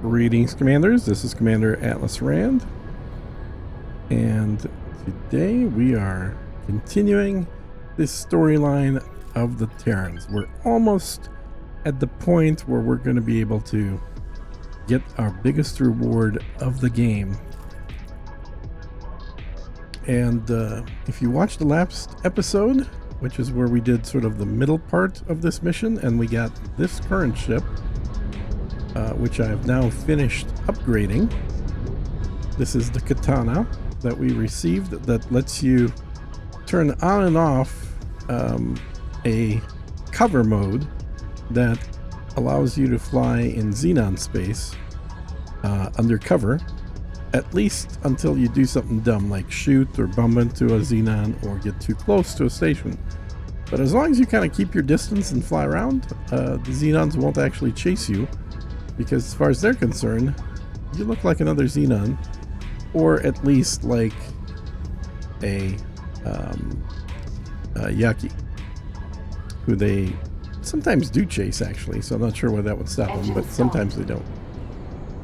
Greetings, Commanders. This is Commander Atlas Rand, and today we are continuing this storyline of the Terrans. We're almost at the point where we're going to be able to get our biggest reward of the game. And if you watched the last episode, which is where we did sort of the middle part of this mission, and we got this current ship, which I have now finished upgrading. This is the Katana that we received that lets you turn on and off a cover mode that allows you to fly in Xenon space undercover, at least until you do something dumb like shoot or bump into a Xenon or get too close to a station. But as long as you kind of keep your distance and fly around, the Xenons won't actually chase you, because as far as they're concerned, you look like another Xenon, or at least like a Yaki, who they sometimes do chase actually, so I'm not sure why that would stop them, but sometimes they don't.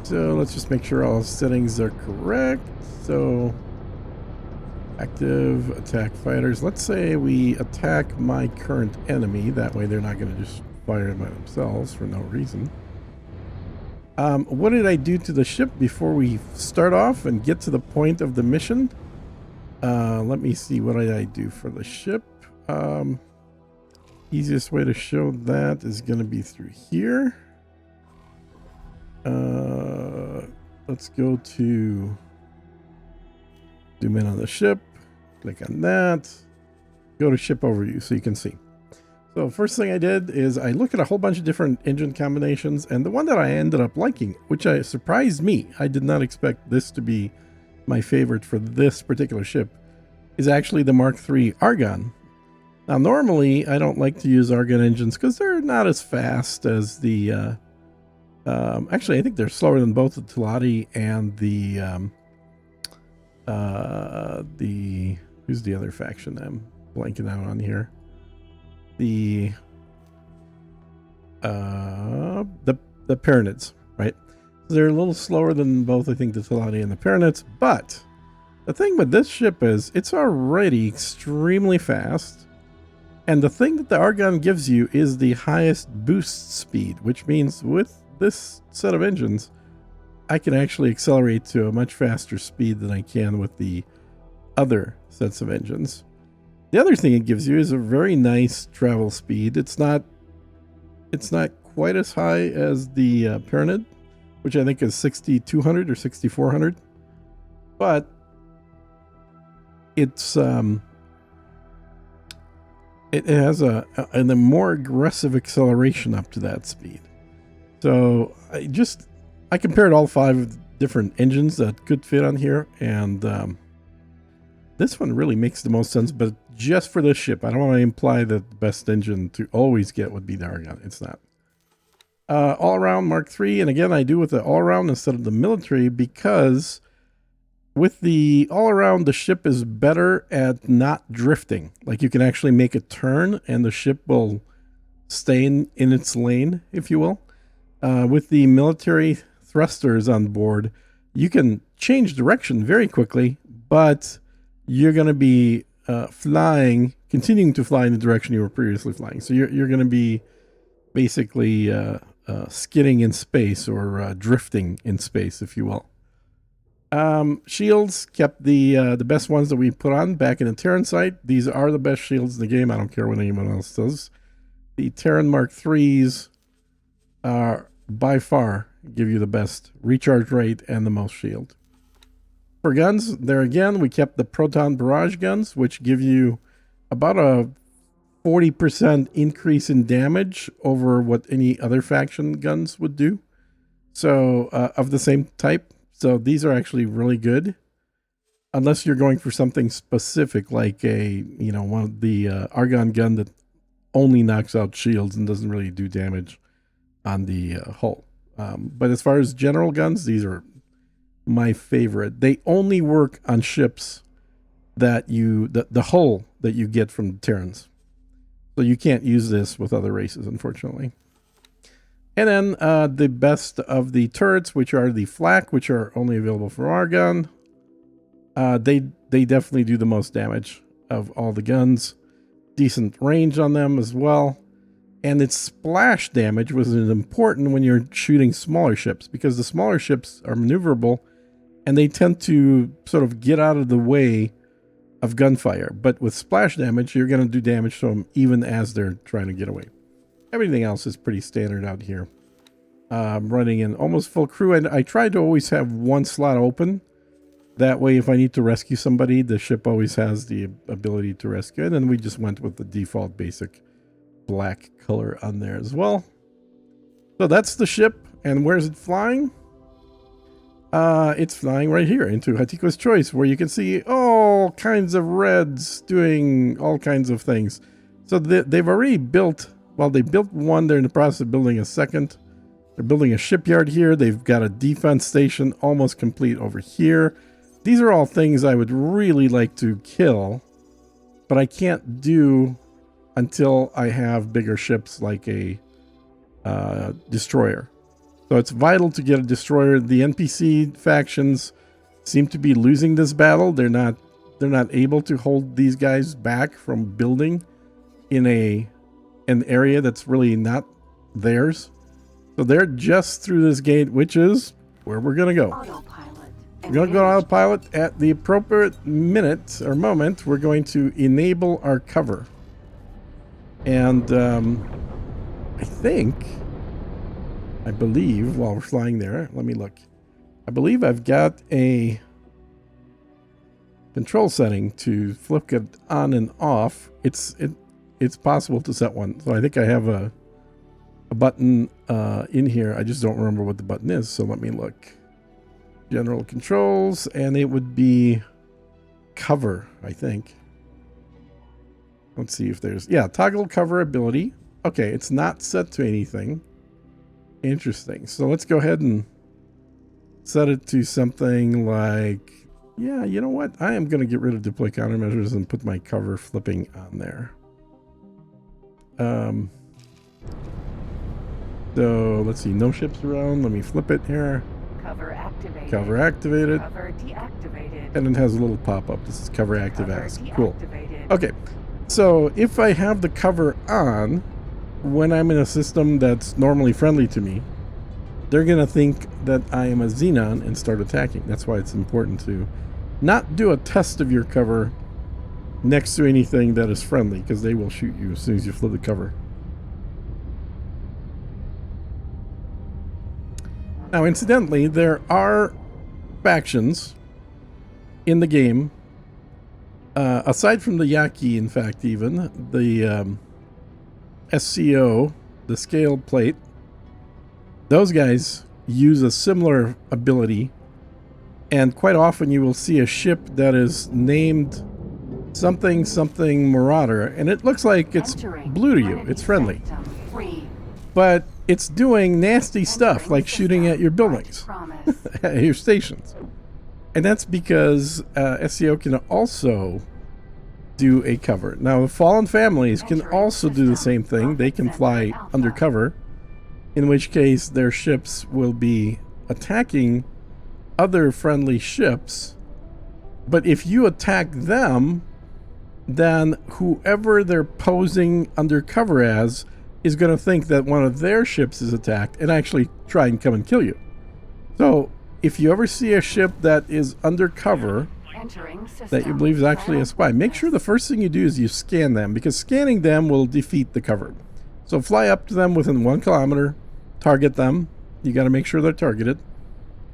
So let's just make sure all settings are correct. So active attack fighters, let's say we attack my current enemy, that way they're not going to just fire by themselves for no reason. What did I do to the ship before we start off and get to the point of the mission? Let me see, what did I do for the ship? Easiest way to show that is going to be through here. Let's go to zoom in on the ship, click on that, go to ship overview so you can see. So first thing I did is I looked at a whole bunch of different engine combinations, and the one that I ended up liking, which surprised me, I did not expect this to be my favorite for this particular ship, is actually the Mark III Argon. Now normally I don't like to use Argon engines because they're not as fast as the actually I think they're slower than both the Telati and the who's the other faction I'm blanking out on here. The Paranids, right? So they're a little slower than both, I think, the Telati and the Paranids, but the thing with this ship is it's already extremely fast, and the thing that the Argon gives you is the highest boost speed, which means with this set of engines I can actually accelerate to a much faster speed than I can with the other sets of engines. The other thing it gives you is a very nice travel speed. It's not quite as high as the Paranid, which I think is 6,200 or 6,400, but it's it has a more aggressive acceleration up to that speed. So I compared all 5 different engines that could fit on here, and this one really makes the most sense, but just for this ship. I don't want to imply that the best engine to always get would be the Argon. It's not. All-around Mark III, and again, I do with the all-around instead of the military, because with the all-around, the ship is better at not drifting. Like, you can actually make a turn, and the ship will stay in its lane, if you will. With the military thrusters on board, you can change direction very quickly, but you're going to be continuing to fly in the direction you were previously flying. So you're going to be basically skidding in space, or drifting in space, if you will. Shields, kept the best ones that we put on back in the Terran site. These are the best shields in the game. I don't care what anyone else does. The Terran Mark IIIs are by far give you the best recharge rate and the most shield. For guns, there again, we kept the proton barrage guns, which give you about a 40% increase in damage over what any other faction guns would do. So, of the same type. So these are actually really good. Unless you're going for something specific, like one of the Argon gun that only knocks out shields and doesn't really do damage on the hull. But as far as general guns, these are my favorite. They only work on ships that the hull that you get from the Terrans. So you can't use this with other races, unfortunately. And then the best of the turrets, which are the flak, which are only available for Argon. They definitely do the most damage of all the guns. Decent range on them as well. And its splash damage was important when you're shooting smaller ships, because the smaller ships are maneuverable and they tend to sort of get out of the way of gunfire. But with splash damage, you're going to do damage to them even as they're trying to get away. Everything else is pretty standard out here. I'm running in almost full crew, and I try to always have one slot open. That way, if I need to rescue somebody, the ship always has the ability to rescue. And then we just went with the default basic black color on there as well. So that's the ship. And where's it flying? It's flying right here into Hatiko's Choice, where you can see all kinds of reds doing all kinds of things. So they've already built, well, they built one. They're in the process of building a second. They're building a shipyard here. They've got a defense station almost complete over here. These are all things I would really like to kill, but I can't do until I have bigger ships like a destroyer. So it's vital to get a destroyer. The NPC factions seem to be losing this battle. They're not able to hold these guys back from building in an area that's really not theirs. So they're just through this gate, which is where we're going to go. We're going to go on autopilot at the appropriate minute or moment. We're going to enable our cover. And I believe, while we're flying there, let me look. I believe I've got a control setting to flip it on and off. It's possible to set one. So I think I have a button in here. I just don't remember what the button is. So let me look. General controls, and it would be cover, I think. Let's see if there's, yeah, toggle cover ability. Okay, it's not set to anything. Interesting. So let's go ahead and set it to something like, yeah, you know what? I am going to get rid of deploy countermeasures and put my cover flipping on there. So let's see, no ships around. Let me flip it here. Cover activated. Cover activated. Cover deactivated. And it has a little pop-up. This is cover active as. Cool. Okay. So if I have the cover on when I'm in a system that's normally friendly to me, they're going to think that I am a Xenon and start attacking. That's why it's important to not do a test of your cover next to anything that is friendly, because they will shoot you as soon as you flip the cover. Now, incidentally, there are factions in the game, aside from the Yaki, in fact, even, the SCO, the scale plate, those guys use a similar ability, and quite often you will see a ship that is named something something Marauder, and it looks like it's blue to you, it's friendly. But it's doing nasty stuff like shooting at your buildings, at your stations. And that's because SCO can also do a cover. Now, the Fallen Families can also do the same thing. They can fly undercover, in which case their ships will be attacking other friendly ships. But if you attack them, then whoever they're posing undercover as is going to think that one of their ships is attacked and actually try and come and kill you. So if you ever see a ship that is undercover that you believe is actually a spy, make sure the first thing you do is you scan them, because scanning them will defeat the cover. So fly up to them within 1 kilometer, target them. You got to make sure they're targeted,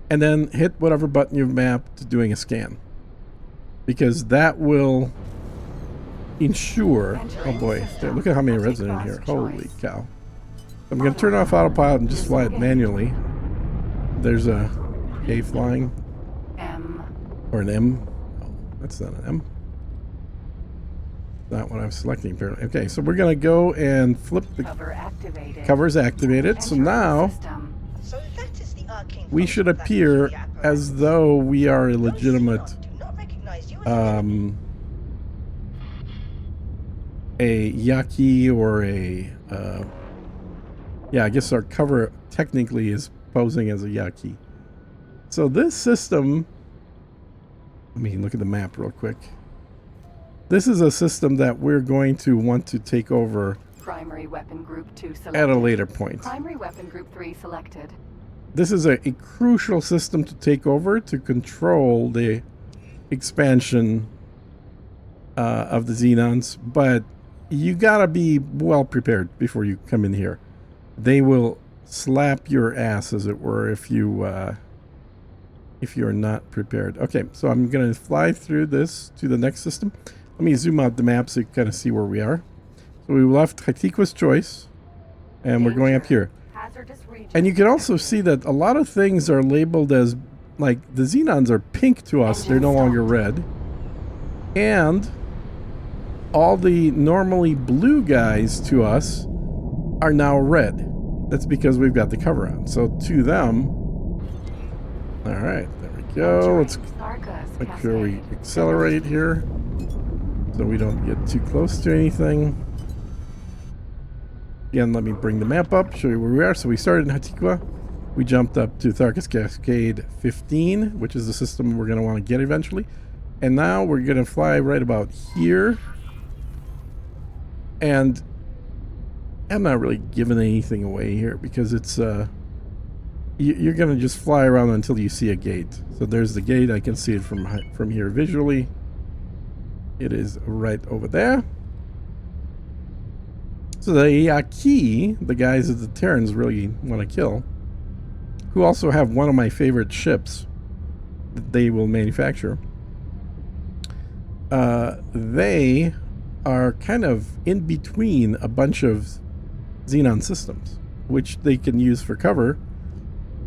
and then hit whatever button you've mapped to doing a scan, because that will ensure. Oh boy, look at how many reds are in here. Holy cow. I'm going to turn off autopilot and just fly it manually. There's a A flying. Or an M. Oh, that's not an M. Not what I'm selecting apparently. Okay, so we're going to go and flip the cover's activated. So now we should appear as though we are a legitimate a Yaki or a Yeah, I guess our cover technically is posing as a Yaki. So this system, let me look at the map real quick. This is a system that we're going to want to take over Primary weapon group 2 selected. at a later point. Primary weapon group 3 selected. This is a crucial system to take over to control the expansion of the Xenons, but you gotta be well prepared before you come in here. They will slap your ass, as it were, if you're not prepared. Okay, so I'm gonna fly through this to the next system. Let me zoom out the map so you can kind of see where we are. So we left Hatikwa's Choice, and we're going up here. Hazardous region. And you can also see that a lot of things are labeled as, like, the Xenons are pink to us. They're no longer red. And all the normally blue guys to us are now red. That's because we've got the cover on. So to them... Alright, there we go. Let's make sure we accelerate here so we don't get too close to anything. Again, let me bring the map up, show you where we are. So we started in Hatikwa. We jumped up to Tharkas Cascade 15, which is the system we're going to want to get eventually. And now we're going to fly right about here. And I'm not really giving anything away here because it's... you're going to just fly around until you see a gate. So there's the gate. I can see it from here visually. It is right over there. So the Yaki, the guys that the Terrans really want to kill, who also have one of my favorite ships that they will manufacture, they are kind of in between a bunch of Xenon systems, which they can use for cover,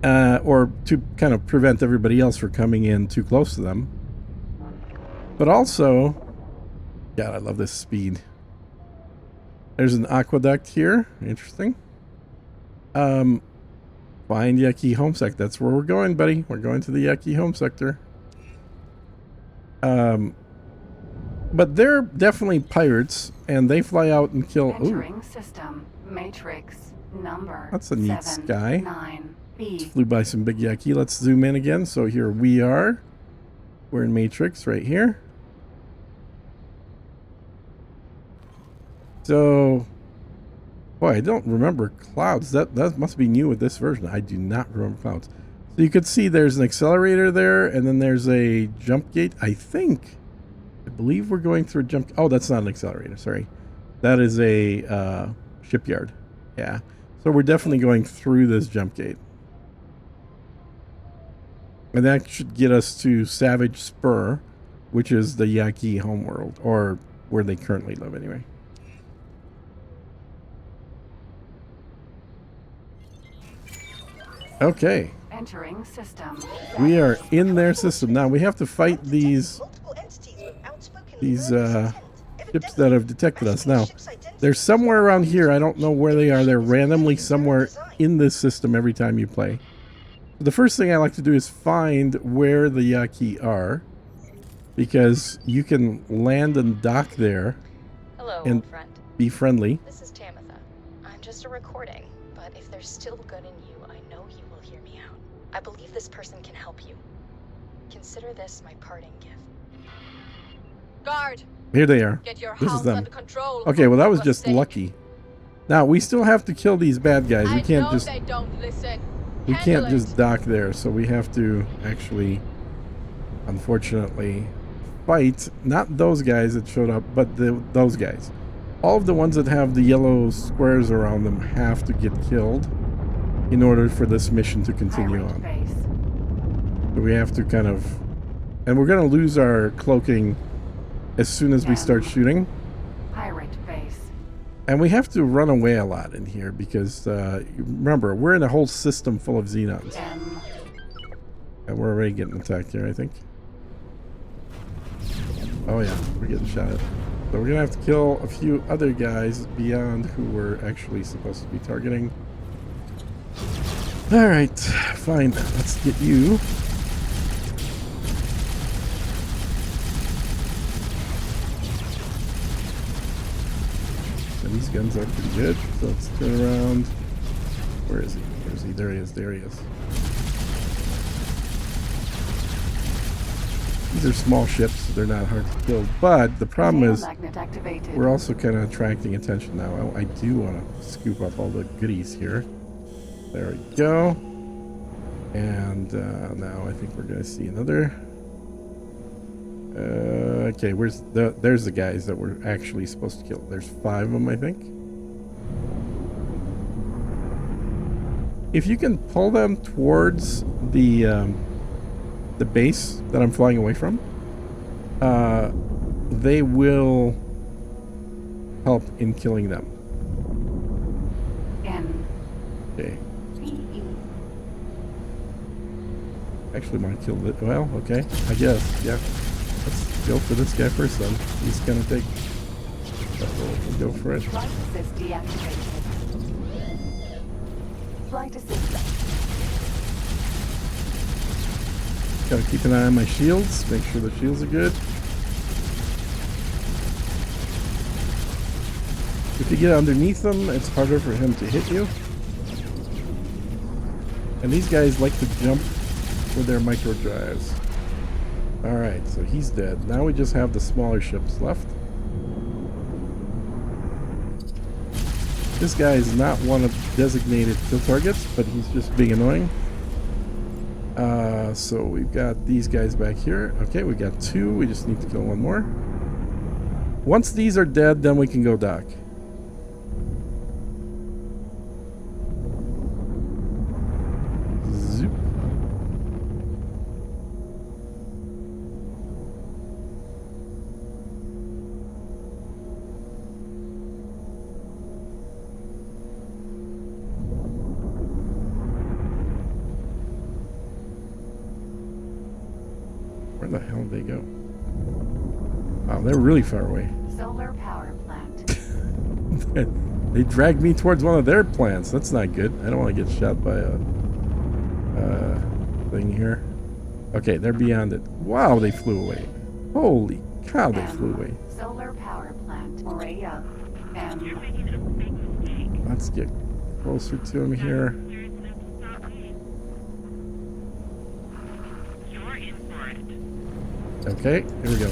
or to kind of prevent everybody else from coming in too close to them. But also, God, I love this speed. There's an aqueduct here. Interesting. Find Yaki home sector. That's where we're going, buddy. We're going to the Yaki home sector. But they're definitely pirates, and they fly out and kill... Entering system. Matrix. Number. That's a neat 7, sky. 9B. Flew by some big Yaki. Let's zoom in again. So here we are. We're in Matrix right here. So, boy, I don't remember clouds. That must be new with this version. I do not remember clouds. So you could see there's an accelerator there, and then there's a jump gate. I believe we're going through a jump... Oh, that's not an accelerator, sorry. That is a shipyard. Yeah. So we're definitely going through this jump gate. And that should get us to Savage Spur, which is the Yaki homeworld, or where they currently live anyway. Okay. Entering system. We are in their system. Now we have to fight these ships that have detected us. Now, they're somewhere around here. I don't know where they are. They're randomly somewhere in this system every time you play. The first thing I like to do is find where the Yaki are, because you can land and dock there. Hello, and old friend. Be friendly. This is Tamitha. I'm just a recording, but if there's still good in you, I know you will hear me out. I believe this person can help you. Consider this my parting gift. Guard! Here they are. Get your This is house them. under control. Okay, well that was for just sake. lucky. Now we still have to kill these bad guys. We can't just they don't listen. we Handle can't just dock there, so we have to actually, unfortunately, fight not those guys that showed up, but those guys. All of the ones that have the yellow squares around them have to get killed in order for this mission to continue Pirate on. base. So we have to kind of, and we're going to lose our cloaking as soon as we start shooting. Pirate base. And we have to run away a lot in here because, remember, we're in a whole system full of Xenons. M. And we're already getting attacked here, I think. Oh yeah, we're getting shot at. So we're going to have to kill a few other guys beyond who we're actually supposed to be targeting. Alright, fine. Let's get you. And these guns are pretty good. So let's turn around. Where is he? Where is he? There he is. There he is. These are small ships, so they're not hard to kill. But the problem is, we're also kind of attracting attention now. I do want to scoop up all the goodies here. There we go. And now I think we're going to see another. Okay, there's the guys that we're actually supposed to kill. There's 5 of them, I think. If you can pull them towards the base that I'm flying away from, they will help in killing them. Okay. Actually, want to kill it. Well, okay, I guess. Yeah. Let's go for this guy first, then. He's gonna take. We'll go for it. Flight assist deactivated. Flight assist. Gotta keep an eye on my shields. Make sure the shields are good. If you get underneath them, it's harder for him to hit you. And these guys like to jump with their micro drives. Alright, so he's dead. Now we just have the smaller ships left. This guy is not one of designated kill targets, but he's just being annoying. So we've got these guys back here. Okay, we got 2. We just need to kill 1 more. Once these are dead, then we can go dock. Zoop. Where the hell did they go? Wow, they're really far away. Solar power plant. They dragged me towards one of their plants. That's not good. I don't want to get shot by a thing here. Okay, they're beyond it. Wow, they flew away. Holy cow, they flew away. Solar power plant. Array up. Let's get closer to him here. Okay, here we go.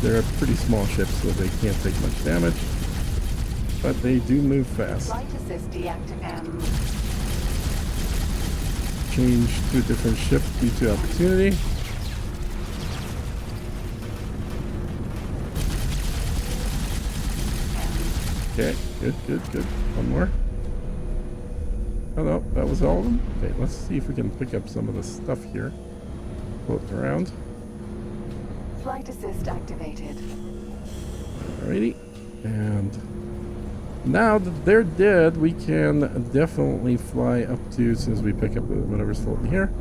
They're a pretty small ship, so they can't take much damage. But they do move fast. Flight assist deactivated. Change to a different ship due to opportunity. Okay, good. One more. Oh no, that was all of them? Okay, let's see if we can pick up some of the stuff here. Floating around. Flight assist activated. Alrighty. And now that they're dead, we can definitely fly up to, as soon as we pick up whatever's floating here,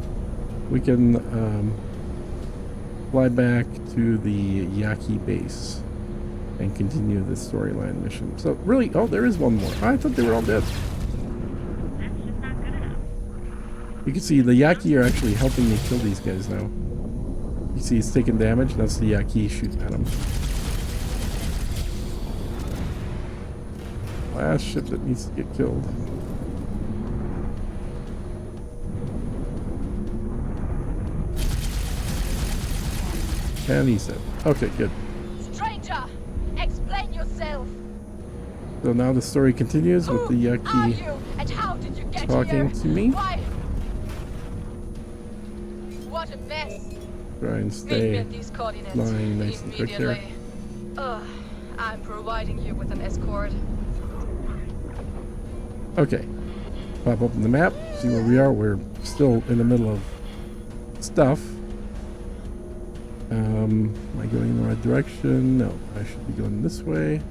we can fly back to the Yaki base and continue the storyline mission. So really, oh, there is one more. I thought they were all dead. You can see the Yaki are actually helping me kill these guys now. You see he's taking damage. That's the Yaki shooting at him. Last ship that needs to get killed. And he's dead. Okay, good. Stranger, explain yourself. So now the story continues with the Yaki talking to me. Why? What a mess. Try and stay flying nice and quick here. I'm providing you with an escort. Okay. Pop open the map, see where we are. We're still in the middle of stuff. Am I going in the right direction? No, I should be going this way.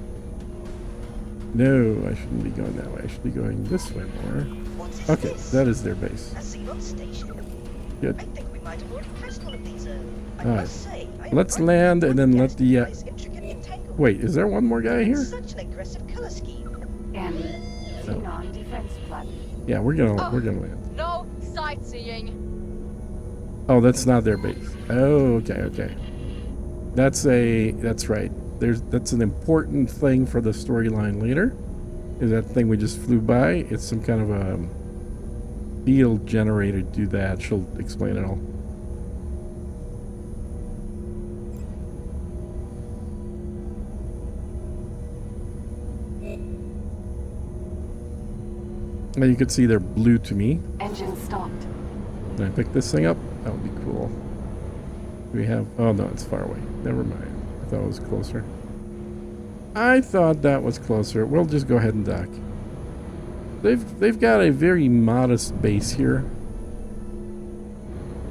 No, I shouldn't be going that way. I should be going this way more. Okay, that is their base. Good. I think we might have already passed one of these. Alright. Let's land and then let the wait, is there one more guy here? Such an aggressive color scheme. And Xenon defense platform. Yeah, we're gonna land. No sightseeing. Oh, that's not their base. Oh, okay. That's right. That's an important thing for the storyline later. is that thing we just flew by. It's some kind of a field generator to do that. She'll explain it all. Now you can see they're blue to me. Engine stopped. Can I pick this thing up? That would be cool. We have... Oh, no, it's far away. Never mind. I thought it was closer. I thought that was closer. We'll just go ahead and dock. They've got a very modest base here.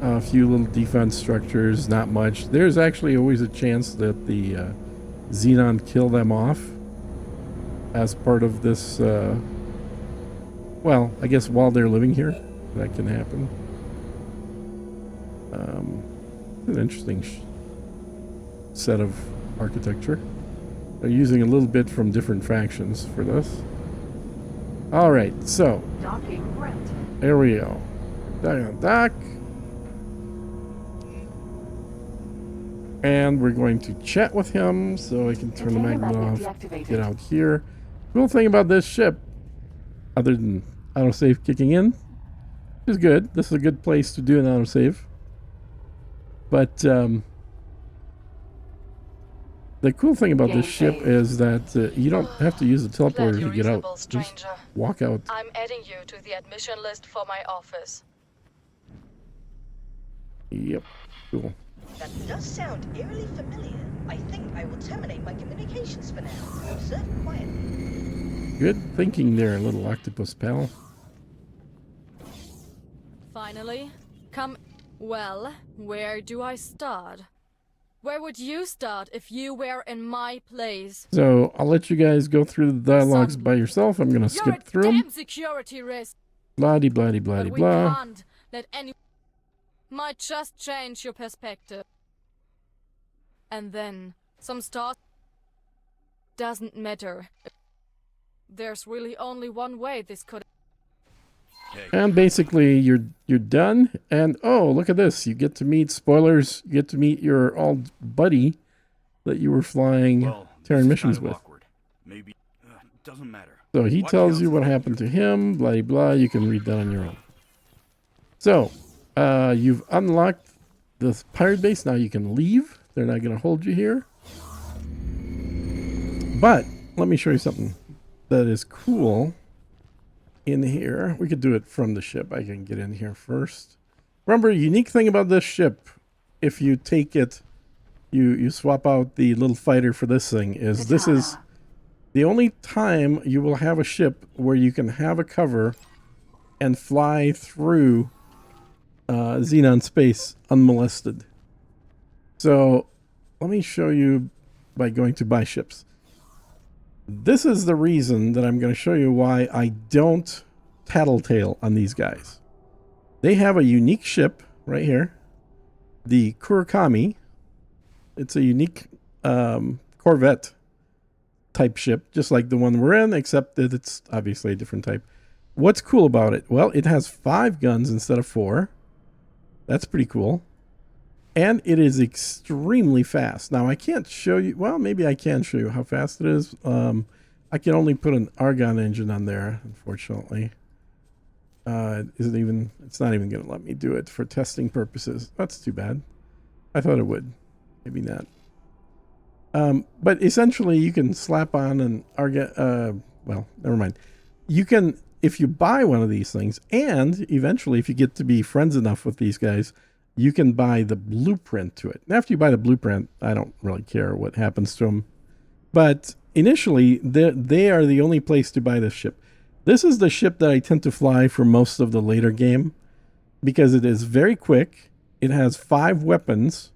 A few little defense structures, not much. There's actually always a chance that the Xenon kill them off as part of this... well, I guess while they're living here, that can happen. An interesting set of architecture. They're using a little bit from different factions for this. All right, so Docking right. there we go. Dock. And we're going to chat with him so I can turn the magnet off. Get out here. Cool thing about this ship, other than autosave kicking in, is good. This is a good place to do an autosave. But the cool thing about this ship is that you don't have to use the teleporter to get out. Just walk out. I'm adding you to the admission list for my office. Yep. Cool. That does sound eerily familiar. I think I will terminate my communications for now. Observe quietly. Good thinking there, little octopus pal. Finally, come. Well, where do I start? Where would you start if you were in my place? So I'll let you guys go through the dialogues by yourself. I'm gonna skip through them. Damn security risk. Blah-de, blah-de, blah-de, But blah. we can't let any. Might just change your perspective. And then some stars. Doesn't matter. There's really only one way this could. And basically, you're done. And oh, look at this! You get to meet spoilers. You get to meet your old buddy that you were flying Terran missions with. Maybe doesn't matter. So he tells you what happened to him. Blah blah blah. You can read that on your own. So you've unlocked the pirate base. Now you can leave. They're not going to hold you here. But let me show you something that is cool. In here, we could do it from the ship. I can get in here first. Remember, unique thing about this ship, if you take it, you swap out the little fighter for this thing, is this is the only time you will have a ship where you can have a cover and fly through Xenon space unmolested. So let me show you by going to buy ships. This is the reason that I'm going to show you why I don't tattletale on these guys. They have a unique ship right here, the Kurakami. It's a unique Corvette type ship, just like the one we're in, except that it's obviously a different type. What's cool about it? Well, it has 5 guns instead of 4. That's pretty cool. And it is extremely fast. Now, I can't show you... Well, maybe I can show you how fast it is. I can only put an argon engine on there, unfortunately. It's not even going to let me do it for testing purposes. That's too bad. I thought it would. Maybe not. But essentially, you can slap on an argon... well, never mind. You can, if you buy one of these things, and eventually, if you get to be friends enough with these guys... You can buy the blueprint to it. And after you buy the blueprint, I don't really care what happens to them. But initially, they are the only place to buy this ship. This is the ship that I tend to fly for most of the later game because it is very quick. It has 5 weapons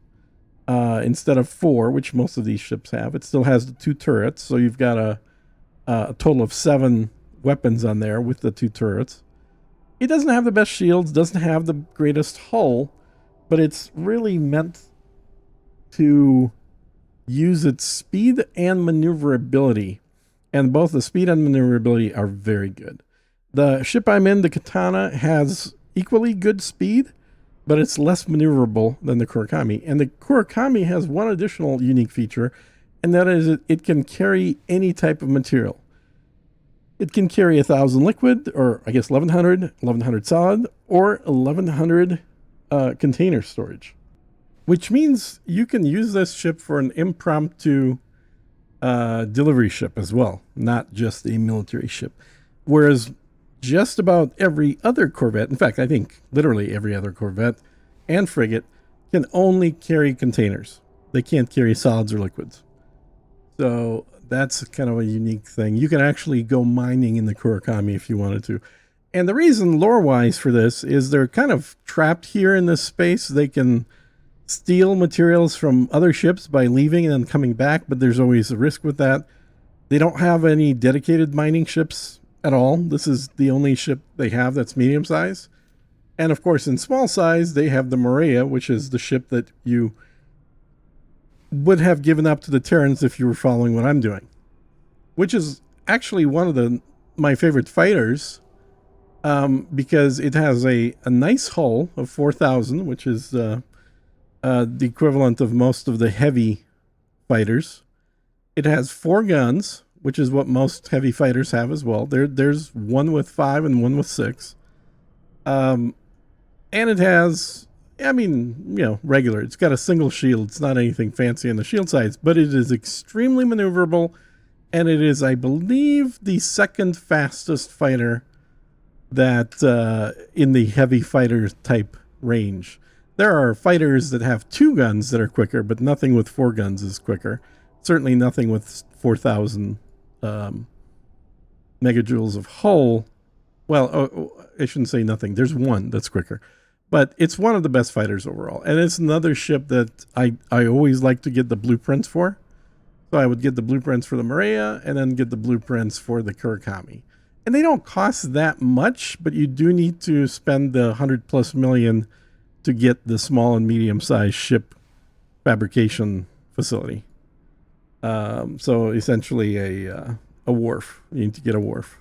instead of 4, which most of these ships have. It still has the 2 turrets, so you've got a total of 7 weapons on there with the 2 turrets. It doesn't have the best shields, doesn't have the greatest hull, but it's really meant to use its speed and maneuverability. And both the speed and maneuverability are very good. The ship I'm in, the Katana, has equally good speed, but it's less maneuverable than the Kurakami. And the Kurakami has one additional unique feature, and that is it can carry any type of material. It can carry 1,000 liquid, or I guess 1,100 solid, or 1,100 container storage. Which means you can use this ship for an impromptu delivery ship as well, not just a military ship. Whereas just about every other corvette, in fact, I think literally every other corvette and frigate, can only carry containers. They can't carry solids or liquids. So that's kind of a unique thing. You can actually go mining in the Kurakami if you wanted to. And the reason lore-wise for this is they're kind of trapped here in this space. They can steal materials from other ships by leaving and then coming back, but there's always a risk with that. They don't have any dedicated mining ships at all. This is the only ship they have that's medium size. And of course, in small size, they have the Maria, which is the ship that you would have given up to the Terrans if you were following what I'm doing, which is actually one of my favorite fighters, because it has a nice hull of 4,000, which is the equivalent of most of the heavy fighters. It has 4 guns, which is what most heavy fighters have as well. There's one with 5 and one with 6. And it has, I mean, you know, regular. It's got a single shield. It's not anything fancy on the shield sides, but it is extremely maneuverable, and it is, I believe, the second fastest fighter that in the heavy fighter type range. There are fighters that have 2 guns that are quicker, but nothing with 4 guns is quicker. Certainly nothing with 4,000 megajoules of hull. Well, I shouldn't say nothing. There's one that's quicker. But it's one of the best fighters overall. And it's another ship that I always like to get the blueprints for. So I would get the blueprints for the Maria and then get the blueprints for the Kurakami. And they don't cost that much, but you do need to spend the 100+ million to get the small and medium-sized ship fabrication facility. So essentially a wharf. You need to get a wharf.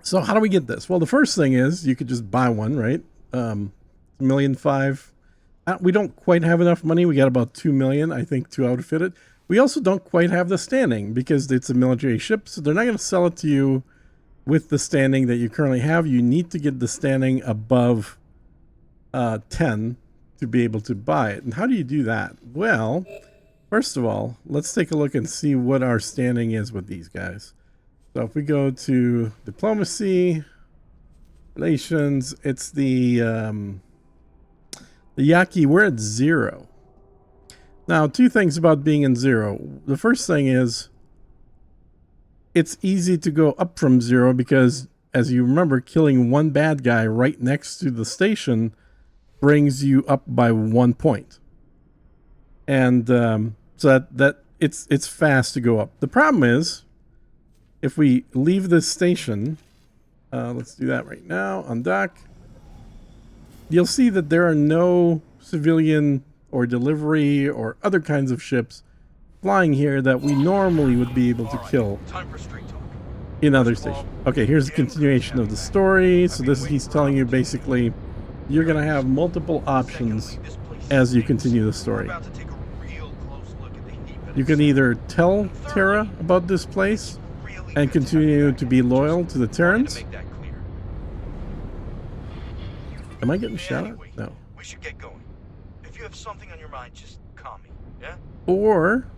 So how do we get this? Well, the first thing is you could just buy one, right? $1.5 million. We don't quite have enough money. We got about 2 million, I think, to outfit it. We also don't quite have the standing because it's a military ship, so they're not going to sell it to you with the standing that you currently have. You need to get the standing above 10 to be able to buy it. And how do you do that? Well, first of all, let's take a look and see what our standing is with these guys. So if we go to diplomacy, relations, it's the Yaki. We're at 0. Now, 2 things about being in 0. The first thing is it's easy to go up from 0 because, as you remember, killing one bad guy right next to the station brings you up by 1 point. And so that it's fast to go up. The problem is, if we leave this station, let's do that right now on dock, you'll see that there are no civilian or delivery or other kinds of ships flying here that we normally would be able to kill in other stations. Okay, here's the continuation of the story. So he's telling you basically you're going to have multiple options as you continue the story. You can either tell Terra about this place and continue to be loyal to the Terrans. Am I getting shot at? No. We should get going. If you have something on your mind, just call me, yeah? Or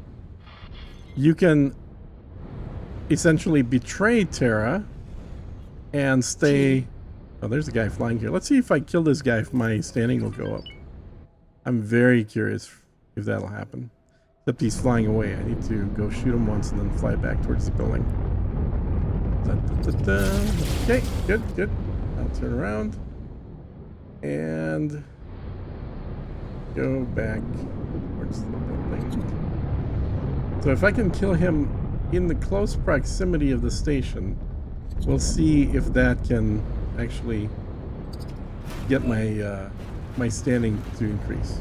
you can essentially betray Terra and stay... Oh, there's a guy flying here. Let's see if I kill this guy if my standing will go up. I'm very curious if that'll happen. Except he's flying away. I need to go shoot him once and then fly back towards the building. Okay, good. I'll turn around and go back towards the building. So if I can kill him in the close proximity of the station, we'll see if that can actually get my my standing to increase.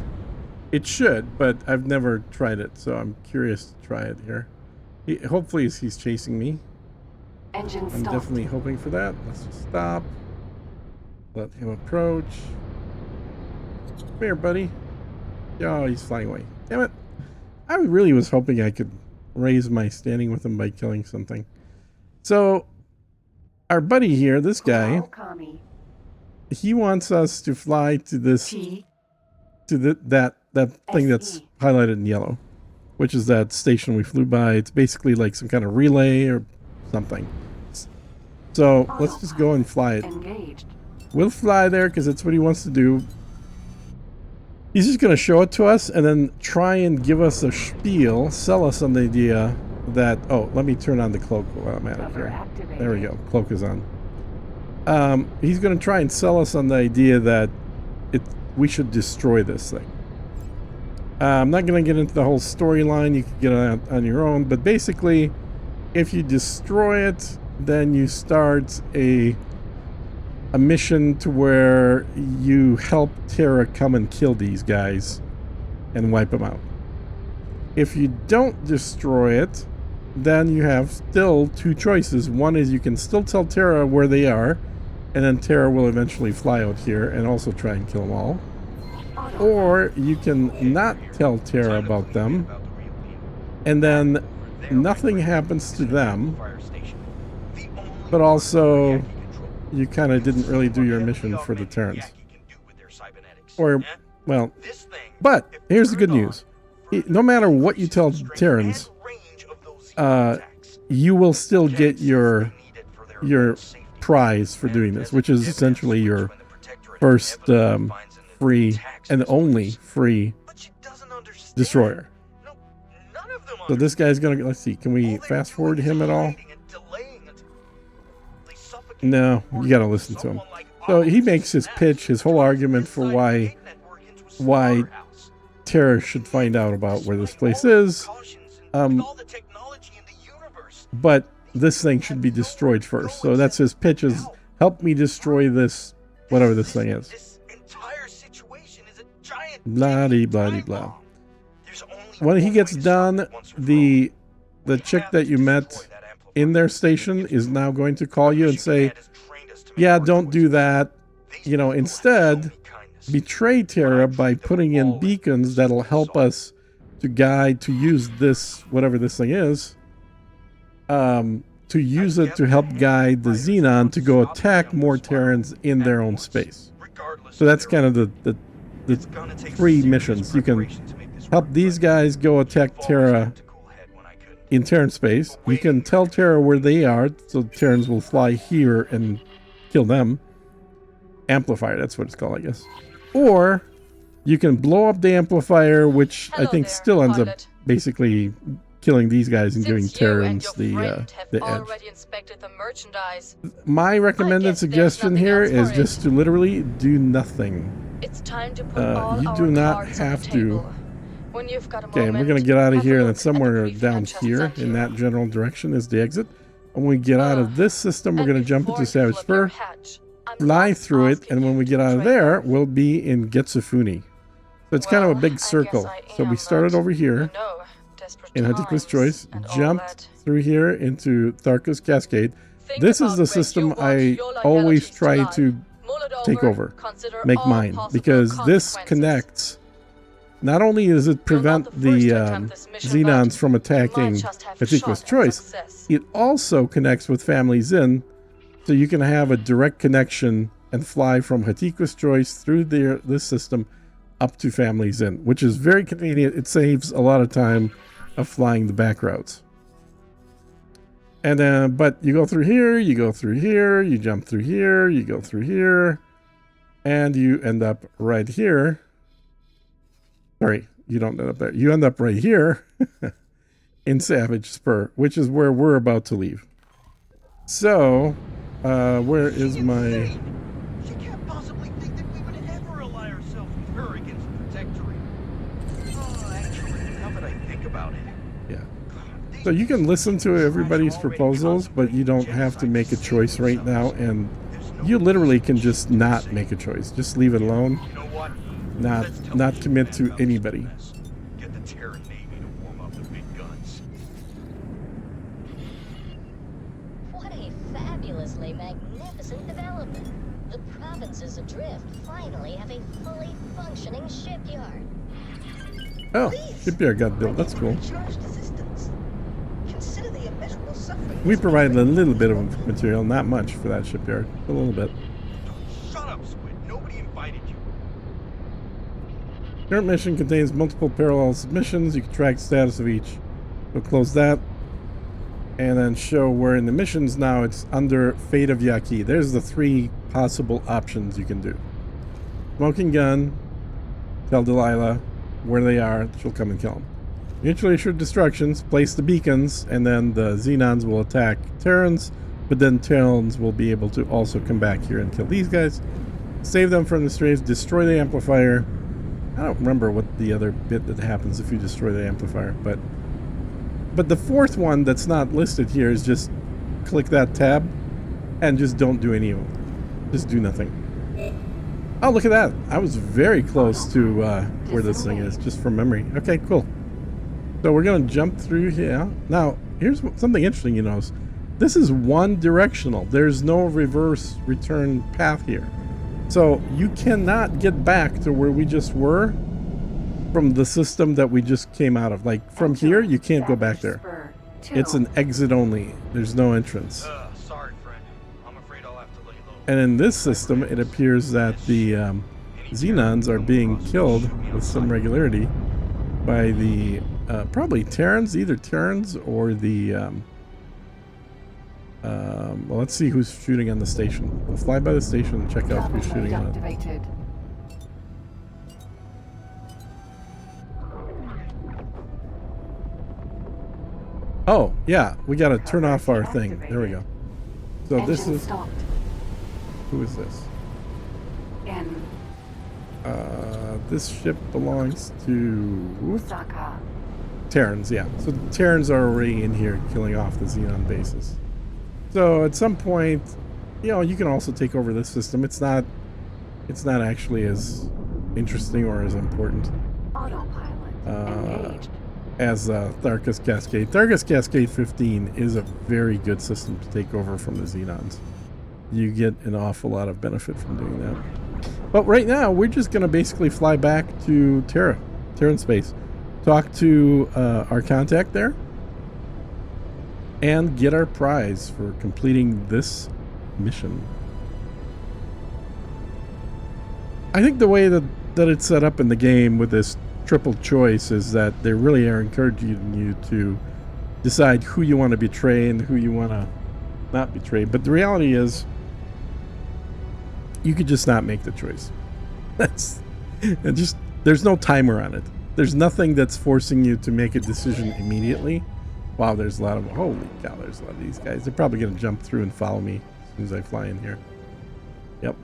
It should, but I've never tried it, so I'm curious to try it here. Hopefully he's chasing me. Engine I'm stopped. definitely hoping for that. Let's just stop. Let him approach. Come here, buddy. Oh, he's flying away. Damn it. I really was hoping I could raise my standing with him by killing something. So, our buddy here, this guy, Hello, Connie. he wants us to fly to this, T. to that thing that's SE. highlighted in yellow, which is that station we flew by. It's basically like some kind of relay or something. So let's just go and fly it. Engaged. We'll fly there because that's what he wants to do. He's just going to show it to us and then try and give us a spiel, sell us on the idea that, oh, let me turn on the cloak while I'm at it Cover here. activated. There we go. Cloak is on. He's going to try and sell us on the idea that we should destroy this thing. I'm not going to get into the whole storyline. You can get it on your own. But basically, if you destroy it, then you start a mission to where you help Terra come and kill these guys and wipe them out. If you don't destroy it, then you have still two choices. One is you can still tell Terra where they are, and then Terra will eventually fly out here and also try and kill them all. Or you can not tell Terra about them, and then nothing happens to them, but also you kind of didn't really do your mission for the Terrans. Or, well, but here's the good news. No matter what you tell Terrans, you will still get your prize for doing this, which is essentially your first free and only free destroyer. So this guy's gonna, let's see, can we fast forward him at all? No, you gotta listen to him. So he makes his pitch, his whole argument for why Terra should find out about where this place is. But this thing should be destroyed first. So that's his pitch, is help me destroy this, whatever this thing is. Blah-de-blah-de-blah. When he gets done, the chick that you met in their station is now going to call you and say, yeah, don't do that. You know, instead, betray Terra by putting in beacons that'll help us to guide, to use this, whatever this thing is, to use it to help guide the Xenon to go attack more Terrans in their own space. So that's kind of the three missions. You can help these guys go attack Terra in Terran space. You can tell Terra where they are, so Terrans will fly here and kill them. Amplifier, that's what it's called, I guess. Or you can blow up the amplifier, which I think still ends up basically killing these guys and giving Terrans the edge. My recommended suggestion here is just to literally do nothing. It's time to put you do not have to. Okay, and we're going to get out of here, and then somewhere down here in that general direction is the exit. And when we get out of this system, we're going to jump into Savage Spur, fly through it, and when we get out of there, we'll be in Getsufuni. So it's kind of a big circle. So we started over here in Hatiqua's Choice, jumped through here into Tharka's Cascade. This is the system I always try to take over, make mine, because this connects. Not only does it prevent the Xenons from attacking Hatiqua's Choice, it also connects with Family Zin, so you can have a direct connection and fly from Hatiqua's Choice through this system up to Family Zin, which is very convenient. It saves a lot of time of flying the back routes. And then, but you go through here, you go through here, you jump through here, you go through here, and you end up right here. Sorry, you don't end up there. You end up right here in Savage Spur, which is where we're about to leave. So, where is my... She can't possibly think that we would ever ally ourselves with her against Protectorate. Oh, actually, now that I think about it. Yeah. So you can listen to everybody's proposals, but you don't have to make a choice right now, and you literally can just not make a choice. Just leave it alone. You know what? Not commit to anybody. Get the Terran Navy to warm up the big guns. What a fabulously magnificent development. The provinces adrift finally have a fully functioning shipyard. Oh, shipyard got built. That's cool. Charged assistance. consider the immeasurable suffering. We this provided a mission little bit brings of material, not much for that shipyard. A little bit. Shut up, Squid. Nobody invited you. Current mission contains multiple parallel submissions. You can track the status of each. We'll close that. And then show where in the missions now it's under Fate of Yaki. There's the 3 possible options you can do. Smoking gun. Tell Delilah where they are. She'll come and kill them. Mutually assured destructions. Place the beacons. And then the Xenons will attack Terrans. But then Terrans will be able to also come back here and kill these guys. Save them from the strays. Destroy the amplifier. I don't remember what the other bit that happens if you destroy the amplifier. But the 4th one that's not listed here is just click that tab and just don't do any of them. Just do nothing. Oh, look at that. I was very close to where this thing is, just from memory. Okay, cool. So we're going to jump through here. Now, here's something interesting you notice. This is one directional. There's no reverse return path here. So you cannot get back to where we just were from the system that we just came out of. Like from here, you can't go back there. It's an exit only. There's no entrance. Sorry, friend. I'm afraid I'll have to lay low. And in this system, it appears that the Xenons are being killed with some regularity by the probably Terrans, either Terrans or the well, let's see who's shooting on the station. We'll fly by the station and check out who's shooting on it. Activated. Oh, yeah, we gotta turn off our thing. There we go. So this Engine is... stopped. Who is this? In This ship belongs to... Osaka. Terrans, yeah. So the Terrans are already in here killing off the Xenon bases. So at some point, you know, you can also take over this system. It's not actually as interesting or as important Autopilot engaged. as Tharkas Cascade. Tharkas Cascade 15 is a very good system to take over from the Xenons. You get an awful lot of benefit from doing that. But right now, we're just going to basically fly back to Terran space. Talk to our contact there. And get our prize for completing this mission. I think the way that it's set up in the game with this triple choice is that they really are encouraging you to decide who you want to betray and who you want to not betray. But the reality is, you could just not make the choice. There's no timer on it. There's nothing that's forcing you to make a decision immediately. Wow, there's a lot of... Holy cow, there's a lot of these guys. They're probably going to jump through and follow me as soon as I fly in here. Yep.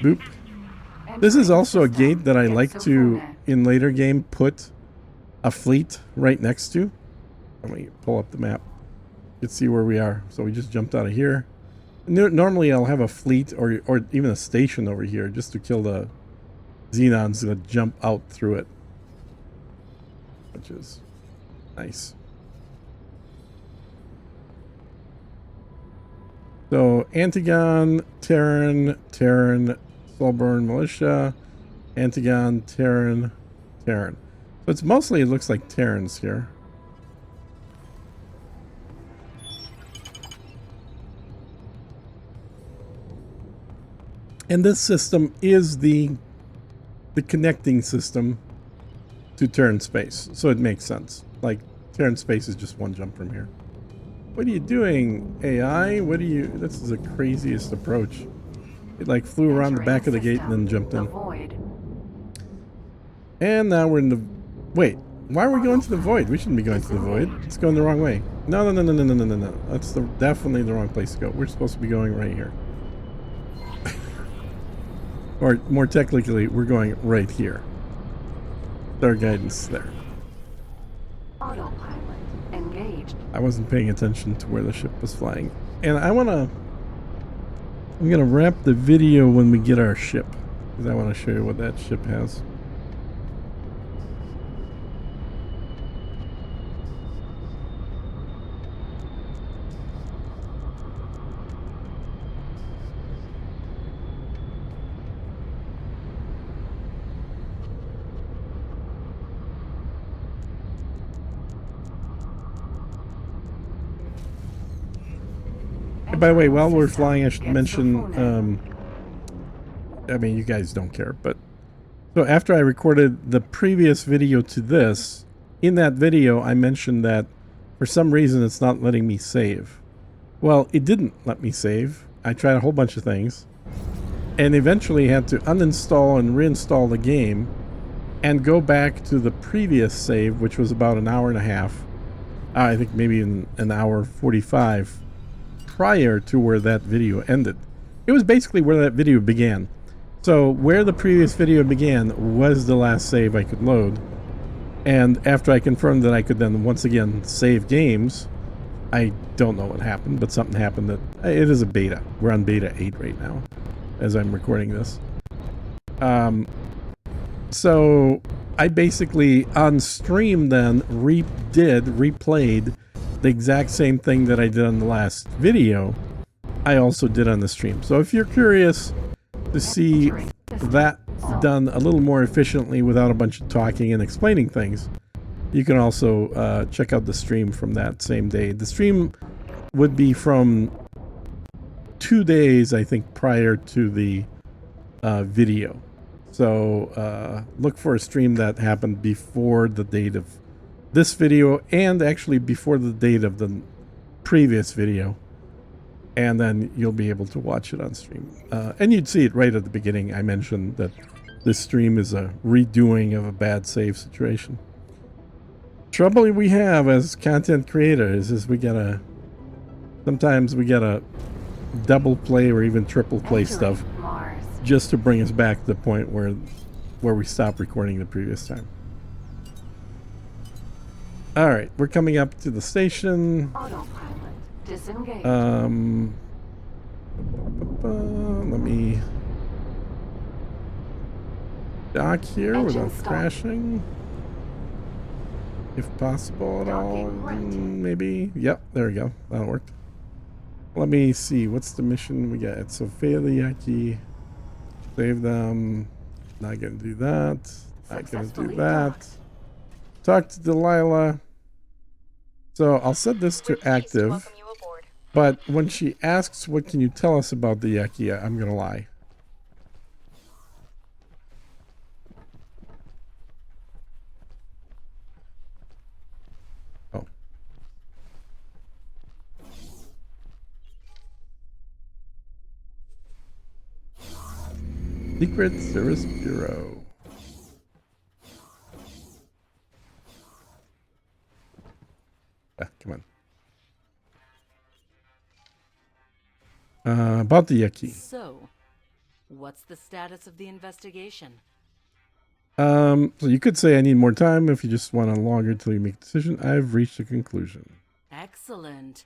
Boop. This is also a gate that I like to, in later game, put a fleet right next to. Let me pull up the map. You can see where we are. So we just jumped out of here. Normally I'll have a fleet or even a station over here just to kill the Xenons that jump out through it. Which is... nice. So Antigon, Terran, Soulburn Militia, Antigon, Terran. So it's mostly, it looks like Terrans here. And this system is the connecting system to Terran space, so it makes sense. Like, Terran space is just one jump from here. What are you doing, AI? What are you... This is the craziest approach. It like flew around the back of the gate and then jumped in. And now we're in the... Wait, why are we going to the void? We shouldn't be going to the void. It's going the wrong way. No. That's definitely the wrong place to go. We're supposed to be going right here. Or more technically, we're going right here. Our guidance there. Autopilot engaged. I wasn't paying attention to where the ship was flying. And I'm gonna wrap the video when we get our ship, because I want to show you what that ship has. by the way, while we're system flying, I should gets mention, full I mean, you guys don't care, but so after I recorded the previous video to this, in that video, I mentioned that for some reason it's not letting me save. Well, it didn't let me save. I tried a whole bunch of things and eventually had to uninstall and reinstall the game and go back to the previous save, which was about an hour and a half. I think maybe an hour 45 prior to where that video ended. It was basically where that video began. So where the previous video began was the last save I could load. And after I confirmed that I could then once again save games, I don't know what happened, but something happened that it is a beta. We're on beta 8 right now as I'm recording this. So I basically on stream then replayed the exact same thing that I did on the last video. I also did on the stream. So if you're curious to see that done a little more efficiently without a bunch of talking and explaining things, you can also check out the stream from that same day. The stream would be from 2 days, I think, prior to the video. So look for a stream that happened before the date of this video and actually before the date of the previous video. And then you'll be able to watch it on stream. And you'd see it right at the beginning. I mentioned that this stream is a redoing of a bad save situation. Trouble we have as content creators is sometimes we gotta double play or even triple play stuff Mars. just to bring us back to the point where we stopped recording the previous time. All right, we're coming up to the station. Autopilot disengaged. Let me dock here Engine without stop. crashing, if possible at all. Docking right. Maybe. Yep, there we go. That'll work. Let me see. What's the mission we got? So fail the Yaki. Save them. Not gonna do that. Not gonna do Successfully that. docked. Talk to Delilah. So I'll set this to We're pleased to active. welcome you aboard. But when she asks, what can you tell us about the Yaki, I'm going to lie. Oh. Secret Service Bureau. Come on. About the Yaki. So, what's the status of the investigation? So you could say I need more time if you just want a longer till you make a decision. I've reached a conclusion. Excellent.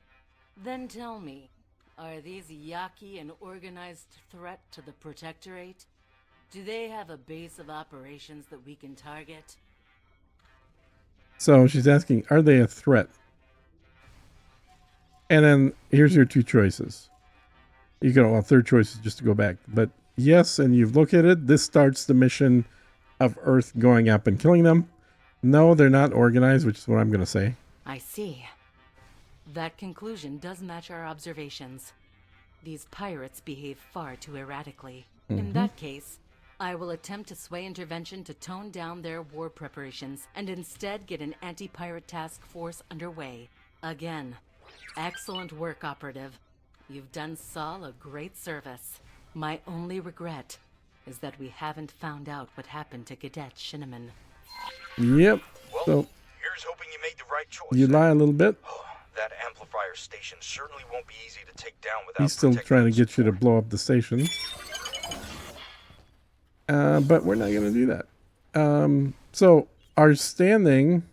Then tell me, are these Yaki an organized threat to the Protectorate? Do they have a base of operations that we can target? So she's asking, are they a threat? And then here's your two choices. You can, well, third choice is just to go back. But yes, and you've located. This starts the mission of Earth going up and killing them. No, they're not organized, which is what I'm going to say. I see. That conclusion does match our observations. These pirates behave far too erratically. In that case, I will attempt to sway intervention to tone down their war preparations and instead get an anti-pirate task force underway. Again, excellent work, Operative. You've done Saul a great service. My only regret is that we haven't found out what happened to Cadet Shinneman. Yep. Well, So here's hoping you made the right choice. you lie a little bit. That amplifier station certainly won't be easy to take down without He's still trying to get you to blow up the station. But we're not going to do that. So our standing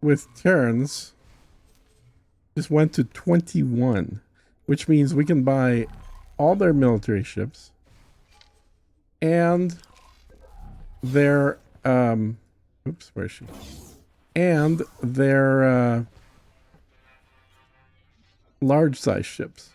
with Terrans just went to 21, which means we can buy all their military ships and their oops, where is she? And their large size ships.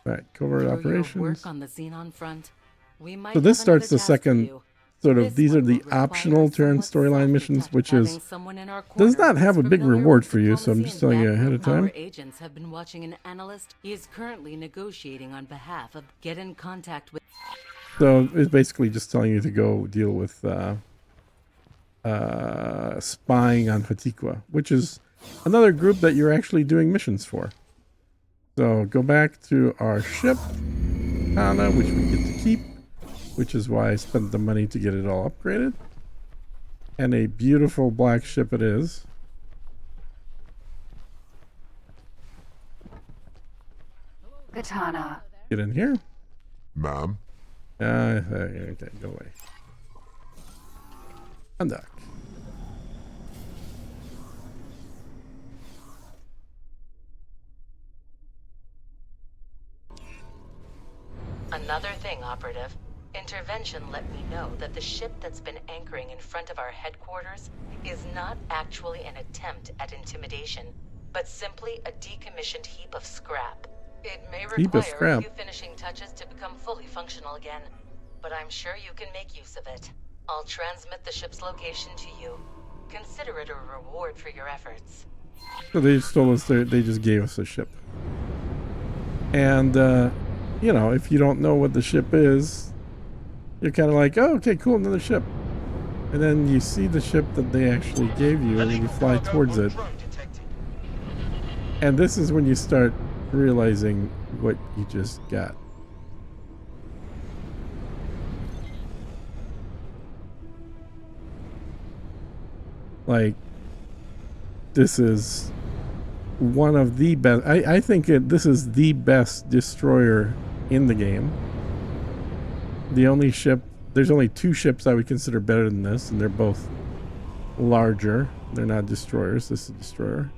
All right, covert Through your operations. work on the Xenon front, we might So this have another starts the task for second you. sort of, This these are one the will require optional Terran somewhat storyline missions, self-detect, which having is someone in our does corner not have who's a big familiar reward with for you, so I'm diplomacy just and telling you ahead of backroom. time. Our agents have been watching an analyst. He is currently negotiating on behalf of. Get in contact with. So it's basically just telling you to go deal with spying on Hatikwa, which is another group that you're actually doing missions for. So go back to our ship, Hana, which we get to keep, which is why I spent the money to get it all upgraded. And a beautiful black ship it is. Katana. Get in here. Ma'am? Okay, go away. Undock. Another thing, Operative. Intervention let me know that the ship that's been anchoring in front of our headquarters is not actually an attempt at intimidation, but simply a decommissioned heap of scrap. It may Heap of require scrap. a few finishing touches to become fully functional again, but I'm sure you can make use of it. I'll transmit the ship's location to you. Consider it a reward for your efforts. So they just told us they just gave us a ship. And, you know, if you don't know what the ship is, you're kind of like, oh, okay, cool, another ship. And then you see the ship that they actually gave you and you fly towards it. And this is when you start realizing what you just got. Like, this is one of the best. I think this is the best destroyer in the game. The only ship, there's only two ships I would consider better than this, and they're both larger. They're not destroyers. This is a destroyer.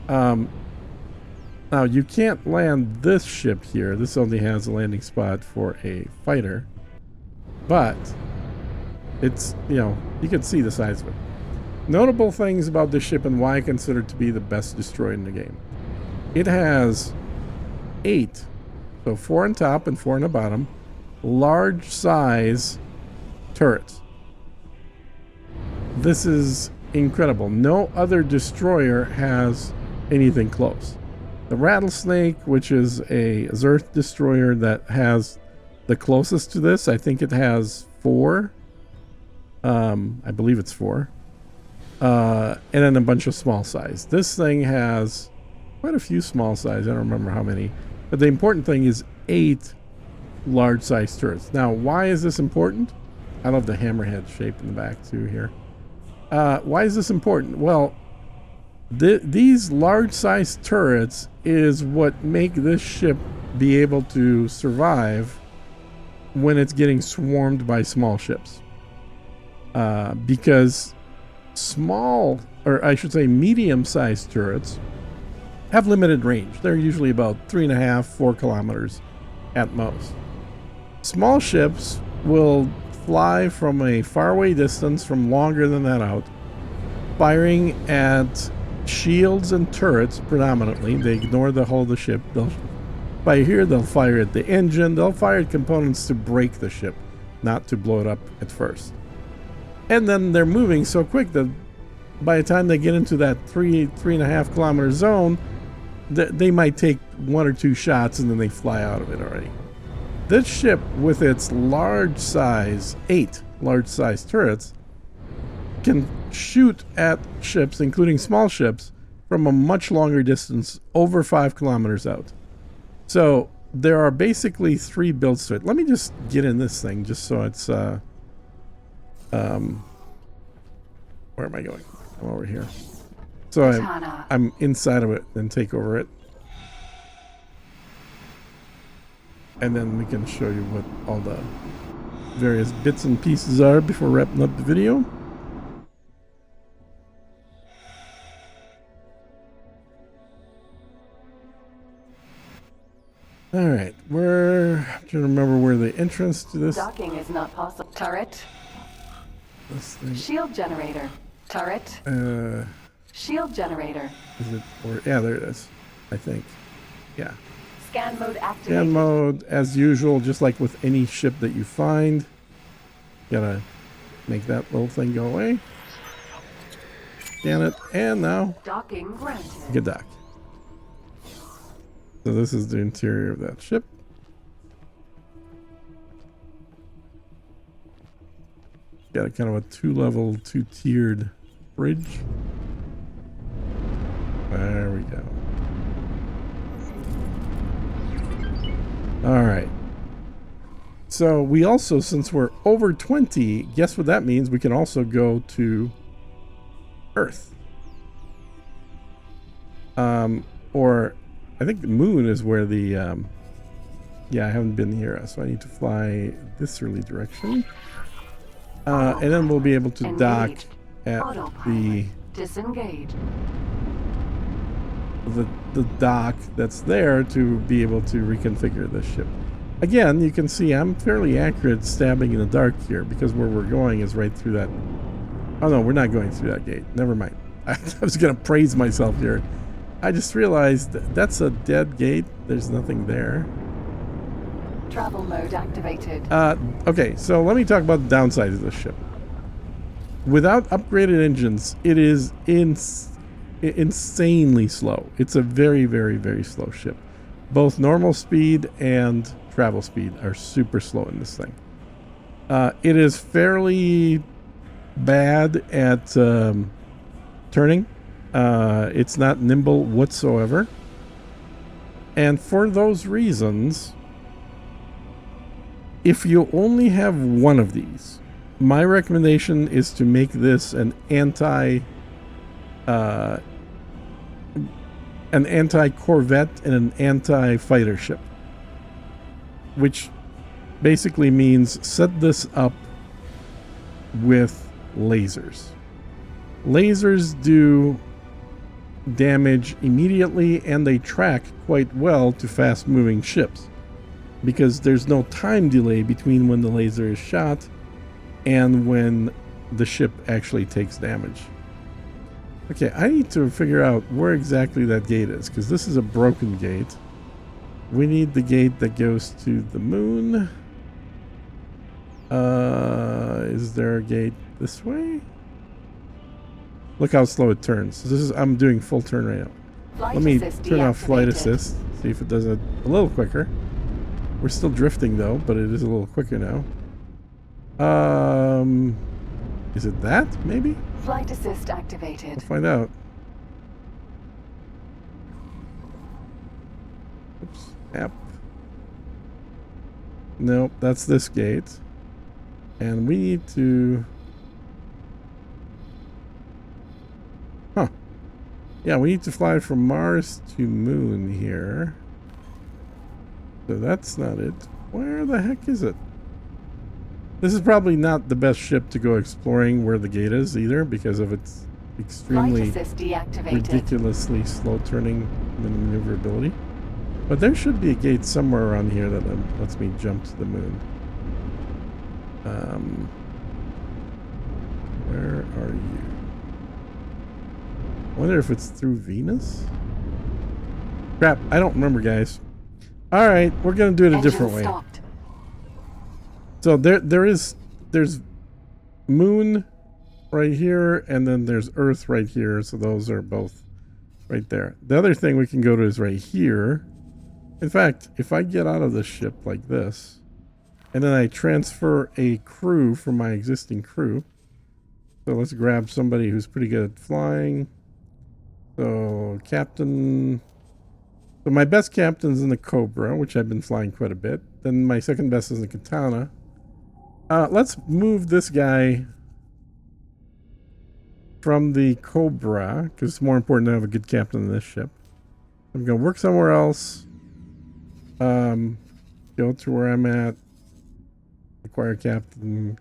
Now, you can't land this ship here. This only has a landing spot for a fighter. But it's, you know, you can see the size of it. Notable things about this ship and why I consider it to be the best destroyer in the game. It has 8, so 4 on top and 4 on the bottom, large size turrets. This is incredible. No other destroyer has anything close. The Rattlesnake, which is a Zerth destroyer that has the closest to this, I think it has 4. I believe it's 4. And then a bunch of small size. This thing has quite a few small size. I don't remember how many. But the important thing is 8 large size turrets. Now, why is this important? I love the hammerhead shape in the back too here. Why is this important? Well, these large size turrets is what make this ship be able to survive when it's getting swarmed by small ships. Because small, or I should say medium-sized turrets have limited range. They're usually about 3.5, 4 kilometers at most. Small ships will fly from a faraway distance from longer than that out, firing at shields and turrets predominantly. They ignore the hull of the ship. They'll fire here, they'll fire at the engine, they'll fire at components to break the ship, not to blow it up at first. And then they're moving so quick that by the time they get into that 3.5 kilometer zone, they might take 1 or 2 shots and then they fly out of it already. This ship, with its large size, 8 large size turrets, can shoot at ships, including small ships, from a much longer distance, over 5 kilometers out. So there are basically 3 builds to it. Let me just get in this thing just so it's where am I going? I'm over here. So I'm inside of it and take over it. And then we can show you what all the various bits and pieces are before wrapping up the video. Alright, I'm trying to remember where the entrance to this. Docking is not possible. Turret. This thing. Shield generator. Turret. Shield generator. Is it? Or yeah, there it is. I think. Yeah. Scan mode activated. Scan mode, as usual, just like with any ship that you find. Gotta make that little thing go away. Scan it, and now Docking granted. good dock. So this is the interior of that ship. Got a kind of a 2-level, 2-tiered bridge. There we go. All right. So we also, since we're over 20, guess what that means? We can also go to Earth. Or I think the moon is where the, yeah, I haven't been here, so I need to fly this early direction. And then we'll be able to dock at the Disengage. the dock that's there to be able to reconfigure this ship. Again, you can see I'm fairly accurate stabbing in the dark here because where we're going is right through that. Oh no, we're not going through that gate. Never mind. I was going to praise myself here. I just realized that's a dead gate. There's nothing there. Travel mode activated. Okay, so let me talk about the downside of this ship. Without upgraded engines, it is insanely slow. It's a very, very, very slow ship. Both normal speed and travel speed are super slow in this thing. It is fairly bad at turning. It's not nimble whatsoever. And for those reasons, if you only have one of these, my recommendation is to make this an anti-corvette and an anti-fighter ship, which basically means set this up with lasers. Lasers do damage immediately, and they track quite well to fast-moving ships because there's no time delay between when the laser is shot and when the ship actually takes damage. Okay, I need to figure out where exactly that gate is, because this is a broken gate. We need the gate that goes to the moon. Is there a gate this way? Look how slow it turns. This is, I'm doing full turn right now. Let me turn off flight assist, see if it does it a little quicker. We're still drifting though, but it is a little quicker now. Is it that, maybe? Flight assist activated. We'll find out. Oops. App. Nope, that's this gate. And we need to... Huh. Yeah, we need to fly from Mars to Moon here. So that's not it. Where the heck is it? This is probably not the best ship to go exploring where the gate is either, because of its extremely ridiculously slow turning maneuverability. But there should be a gate somewhere around here that lets me jump to the moon. Where are you? I wonder if it's through Venus? Crap, I don't remember, guys. Alright, we're gonna do it a different way. Stopped. So there's moon right here, and then there's Earth right here, so those are both right there. The other thing we can go to is right here. In fact, if I get out of this ship like this, and then I transfer a crew from my existing crew. So let's grab somebody who's pretty good at flying. So captain. So my best captain's in the Cobra, which I've been flying quite a bit. Then my second best is the Katana. Let's move this guy from the Cobra, because it's more important to have a good captain in this ship. I'm going to work somewhere else. Go to where I'm at. Acquire captain.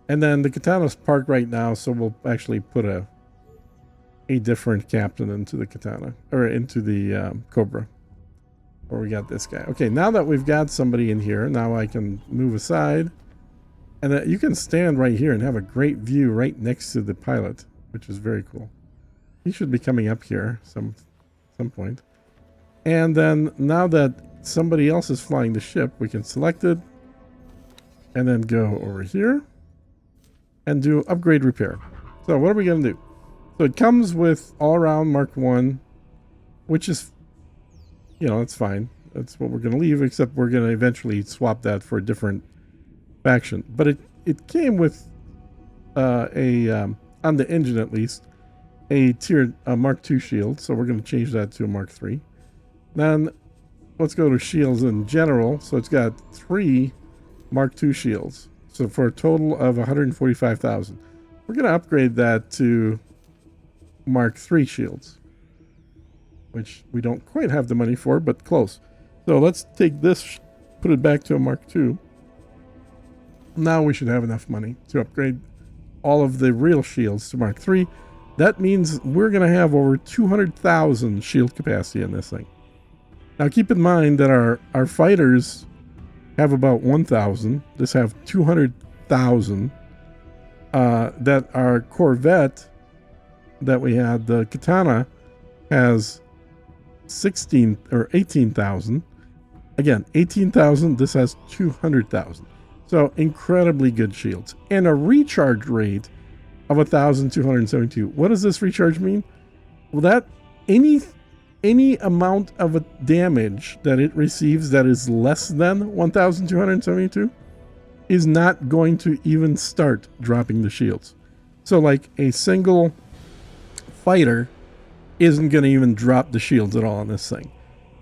And then the Katana's parked right now, so we'll actually put a different captain into the Katana, or into the Cobra. Or we got this guy. Okay, now that we've got somebody in here, now I can move aside. And you can stand right here and have a great view right next to the pilot, which is very cool. He should be coming up here some point. And then now that somebody else is flying the ship, we can select it. And then go over here and do upgrade repair. So what are we going to do? So it comes with all around Mark 1, which is, you know, that's fine. That's what we're going to leave, except we're going to eventually swap that for a different faction. But it came with on the engine at least, a tiered Mark 2 shield. So we're going to change that to a Mark 3. Then let's go to shields in general. So it's got 3 Mark 2 shields. So for a total of 145,000. We're going to upgrade that to Mark 3 shields, which we don't quite have the money for, but close. So let's take this, put it back to a Mark 2. Now we should have enough money to upgrade all of the real shields to Mark 3. That means we're going to have over 200,000 shield capacity in this thing. Now keep in mind that our fighters have about 1,000. This have 200,000. That our Corvette that we had, the Katana, has 16 or 18,000. Again, 18,000. This has 200,000. So incredibly good shields and a recharge rate of 1,272. What does this recharge mean? Well, that any amount of a damage that it receives that is less than 1,272 is not going to even start dropping the shields. So like a single fighter isn't going to even drop the shields at all on this thing.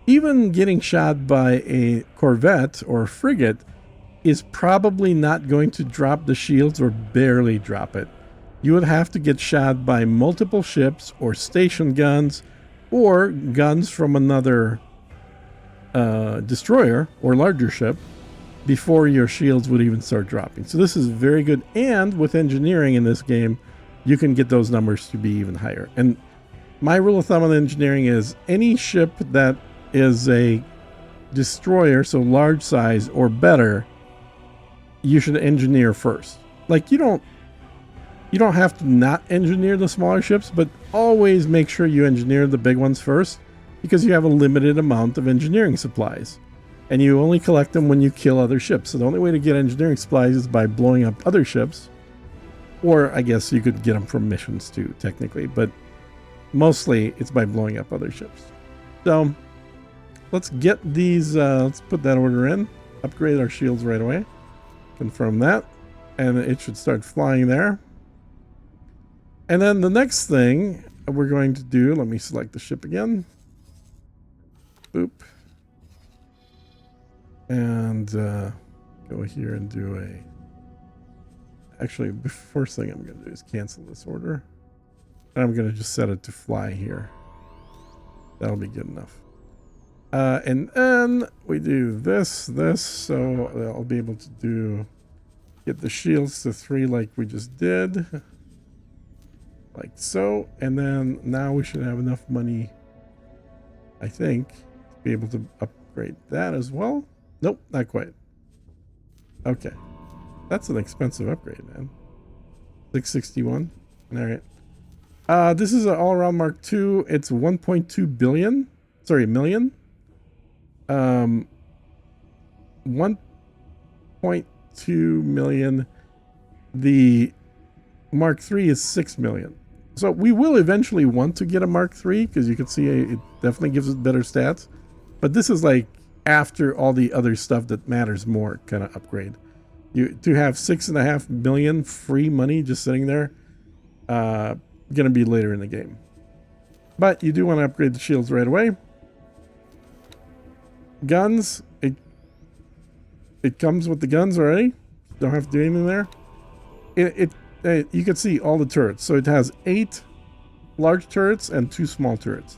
Even getting shot by a Corvette or a frigate is probably not going to drop the shields or barely drop it. You would have to get shot by multiple ships or station guns or guns from another destroyer or larger ship before your shields would even start dropping. So this is very good. And with engineering in this game, you can get those numbers to be even higher. And my rule of thumb on engineering is any ship that is a destroyer, so large size or better, you should engineer first. Like you don't have to not engineer the smaller ships, but always make sure you engineer the big ones first, because you have a limited amount of engineering supplies and you only collect them when you kill other ships. So the only way to get engineering supplies is by blowing up other ships, or I guess you could get them from missions too, technically, but mostly it's by blowing up other ships. So let's get these, let's put that order in, upgrade our shields right away, confirm that, and it should start flying there. And then the next thing we're going to do, let me select the ship again. Boop. And go here and do a... Actually, the first thing I'm going to do is cancel this order. And I'm going to just set it to fly here. That'll be good enough. And then we do this, so I'll be able to get the shields to 3 like we just did. Like so. And then now we should have enough money, I think, to be able to upgrade that as well. Nope, not quite. Okay. That's an expensive upgrade, man. 661. All right. This is an all-around Mark II. It's 1.2 billion. Sorry, million. 1.2 million. The Mark III is 6 million. So we will eventually want to get a Mark III, because you can see it definitely gives it better stats. But this is like after all the other stuff that matters more kind of upgrade. To have 6.5 million free money just sitting there, gonna be later in the game. But you do want to upgrade the shields right away. Guns, it comes with the guns already. Don't have to do anything there. You can see all the turrets. So it has 8 large turrets and 2 small turrets.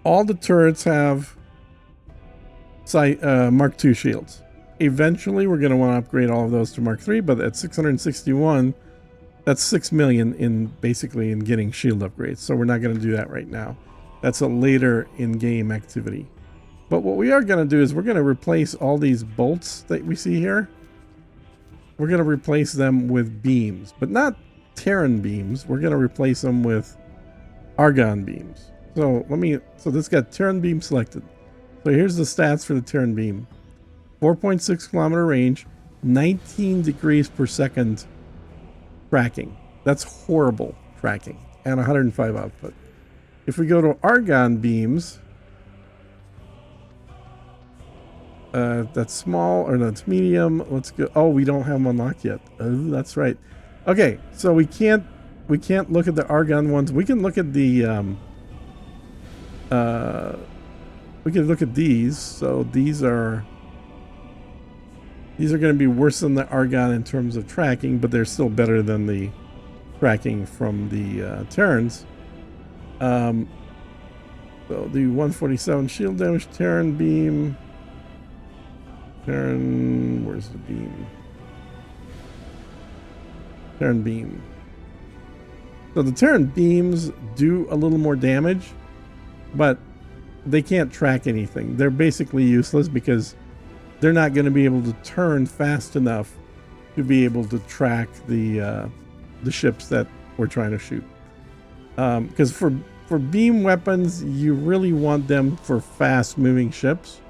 All the turrets have Mark II shields. Eventually, we're going to want to upgrade all of those to Mark III, but at 661, that's 6 million in getting shield upgrades. So we're not going to do that right now. That's a later in-game activity. But what we are going to do is we're going to replace all these bolts that we see here. We're going to replace them with beams, but not Terran beams. We're going to replace them with Argon beams. So this got Terran beam selected. So here's the stats for the Terran beam. 4.6 kilometer range, 19 degrees per second tracking. That's horrible tracking, and 105 output. If we go to argon beams, that's small or that's medium. Let's go. Oh, we don't have them unlocked yet. Oh, that's right. Okay, so we can't look at the argon ones. We can look at the we can look at these. So these are going to be worse than the argon in terms of tracking, but they're still better than the tracking from the Terrans. So the 147 shield damage, Terran beam. Terran, where's the beam? Terran beam. So the Terran beams do a little more damage, but they can't track anything. They're basically useless because they're not going to be able to turn fast enough to be able to track the ships that we're trying to shoot. Because for beam weapons, you really want them for fast moving ships,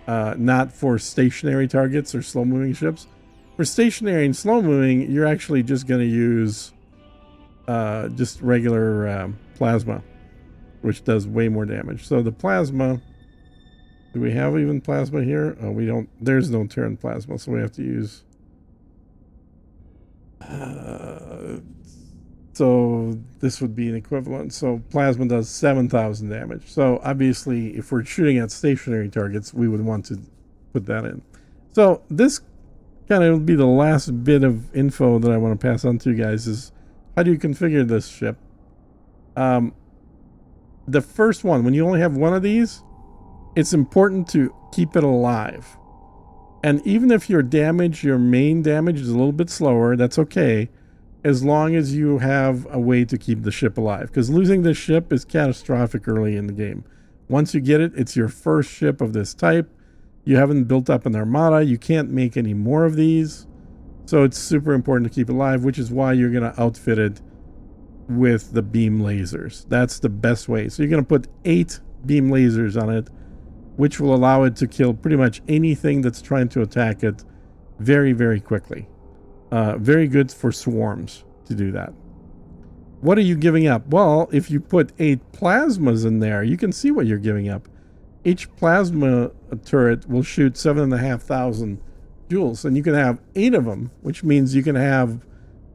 not for stationary targets or slow moving ships. For stationary and slow moving, you're actually just going to use just regular plasma, which does way more damage. So the plasma, do we have even plasma here? Oh, we don't. There's no Terran plasma, so we have to use so this would be an equivalent. So plasma does 7,000 damage. So obviously, if we're shooting at stationary targets, we would want to put that in. So this kind of will be the last bit of info that I want to pass on to you guys is how do you configure this ship? The first one, when you only have one of these, it's important to keep it alive. And even if your main damage is a little bit slower, that's okay, as long as you have a way to keep the ship alive. Because losing this ship is catastrophic early in the game. Once you get it, it's your first ship of this type. You haven't built up an armada. You can't make any more of these. So it's super important to keep it alive, which is why you're going to outfit it with the beam lasers. That's the best way. So you're going to put 8 beam lasers on it, which will allow it to kill pretty much anything that's trying to attack it very, very quickly. Very good for swarms to do that. What are you giving up? Well, if you put 8 plasmas in there, you can see what you're giving up. Each plasma turret will shoot 7,500 joules, and you can have 8 of them, which means you can have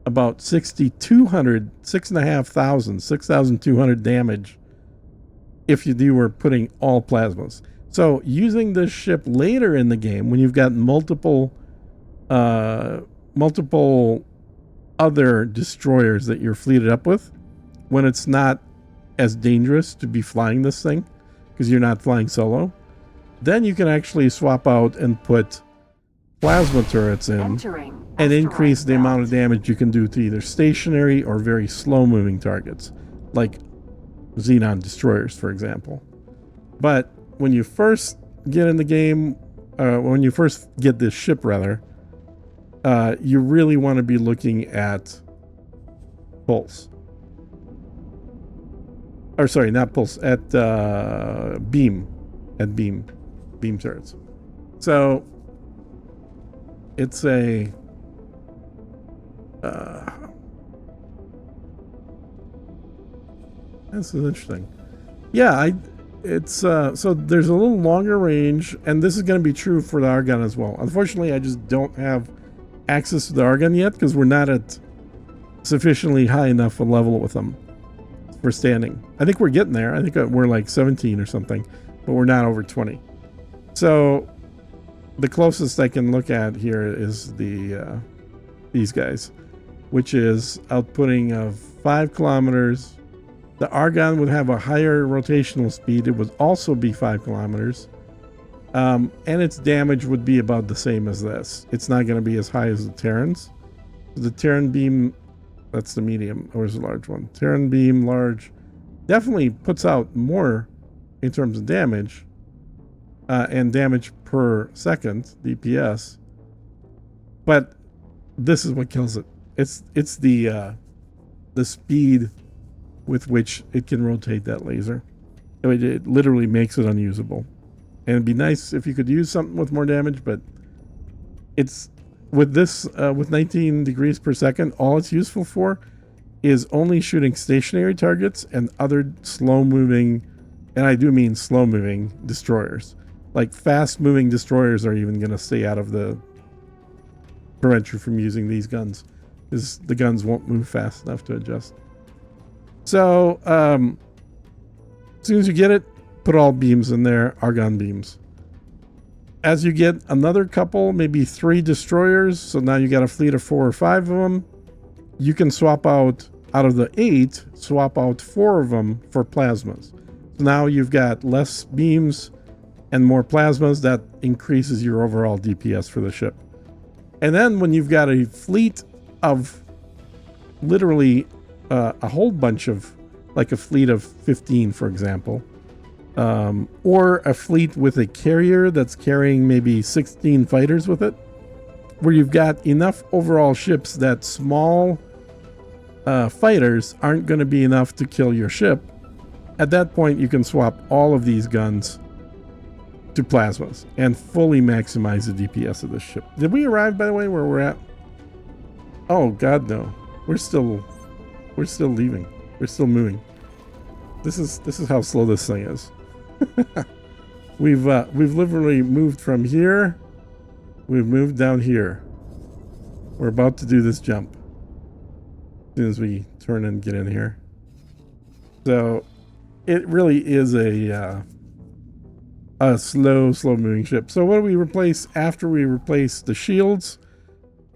about 6,200, 6,200 damage if you were putting all plasmas. So using this ship later in the game, when you've got multiple other destroyers that you're fleeted up with, when it's not as dangerous to be flying this thing because you're not flying solo, then you can actually swap out and put plasma turrets in and increase the amount of damage you can do to either stationary or very slow moving targets like Xenon destroyers, for example. But when you first get in the game, when you first get this ship rather, you really want to be looking at pulse. Or sorry, not pulse, at beam turrets. So it's a this is interesting. Yeah, it's so there's a little longer range, and this is going to be true for the Argon as well. Unfortunately, I just don't have access to the Argon yet because we're not at sufficiently high enough a level with them for standing. I think we're getting there. I think we're like 17 or something, but we're not over 20. So the closest I can look at here is the these guys, which is outputting of 5 kilometers. The Argon would have a higher rotational speed. It would also be 5 kilometers. And its damage would be about the same as this. It's not going to be as high as the Terrans. The Terran beam, that's the medium, or is the large one? Terran beam, large, definitely puts out more in terms of damage, and damage per second, DPS. But this is what kills it. It's the speed with which it can rotate that laser. It literally makes it unusable. And it'd be nice if you could use something with more damage, but it's with this with 19 degrees per second, all it's useful for is only shooting stationary targets and other slow-moving, and I do mean slow-moving destroyers. Like fast-moving destroyers are even going to stay out of the prevent you from using these guns, because the guns won't move fast enough to adjust. So as soon as you get it, put all beams in there, argon beams. As you get another couple, maybe 3 destroyers, so now you got a fleet of 4 or 5 of them, you can swap out of the 8, swap out 4 of them for plasmas. So now you've got less beams and more plasmas. That increases your overall DPS for the ship. And then when you've got a fleet of literally a whole bunch of, like a fleet of 15, for example, or a fleet with a carrier that's carrying maybe 16 fighters with it, where you've got enough overall ships that small fighters aren't going to be enough to kill your ship. At that point, you can swap all of these guns to plasmas and fully maximize the DPS of the ship. Did we arrive, by the way, where we're at? Oh God, no. We're still leaving. We're still moving. This is how slow this thing is. We've literally moved from here. We've moved down here. We're about to do this jump as soon as we turn and get in here. So it really is a slow moving ship. So what do we replace after we replace the shields?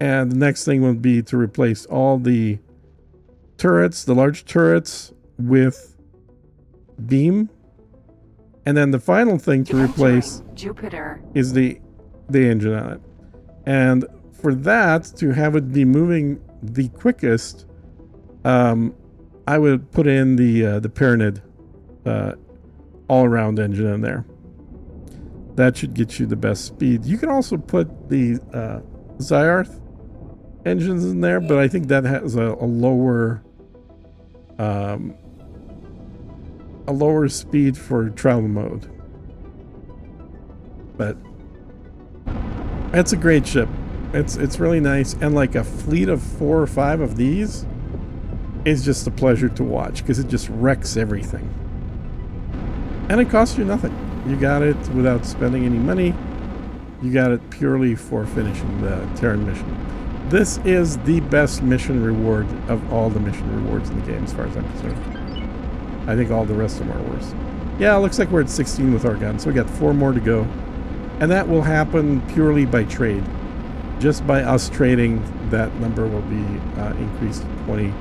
And the next thing would be to replace all the turrets, the large turrets, with beam. And then the final thing to replace Jupiter is the engine on it. And for that, to have it be moving the quickest, I would put in the Pyranid all-around engine in there. That should get you the best speed. You can also put the Zyarth engines in there, but I think that has a lower speed for travel mode. But it's a great ship. It's really nice, and like a fleet of 4 or 5 of these is just a pleasure to watch because it just wrecks everything. And it costs you nothing. You got it without spending any money. You got it purely for finishing the Terran mission. This is the best mission reward of all the mission rewards in the game, as far as I'm concerned. I think all the rest of them are worse. Yeah, it looks like we're at 16 with our gun, so we got 4 more to go. And that will happen purely by trade. Just by us trading, that number will be increased to 20.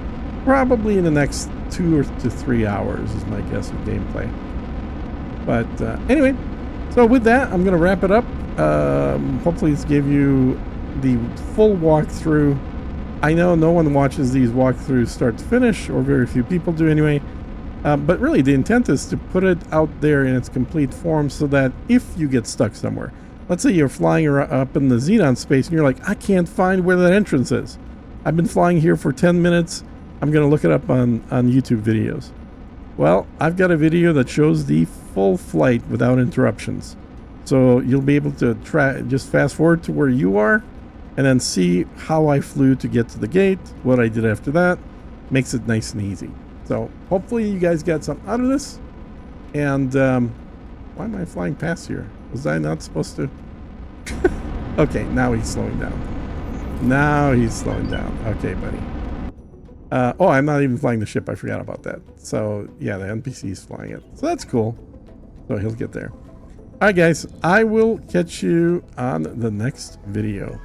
Probably in the next 2 to 3 hours is my guess of gameplay. But anyway, so with that, I'm going to wrap it up. Hopefully this gave you the full walkthrough. I know no one watches these walkthroughs start to finish, or very few people do anyway. But really, the intent is to put it out there in its complete form so that if you get stuck somewhere, let's say you're flying up in the Xenon space and you're like, I can't find where that entrance is. I've been flying here for 10 minutes. I'm going to look it up on YouTube videos. Well, I've got a video that shows the full flight without interruptions. So you'll be able to just fast forward to where you are and then see how I flew to get to the gate, what I did after that. Makes it nice and easy. So hopefully you guys got something out of this. And why am I flying past here? Was I not supposed to? Okay, now he's slowing down. Now he's slowing down. Okay, buddy. Oh, I'm not even flying the ship. I forgot about that. So yeah, the NPC is flying it. So that's cool. So he'll get there. All right, guys. I will catch you on the next video.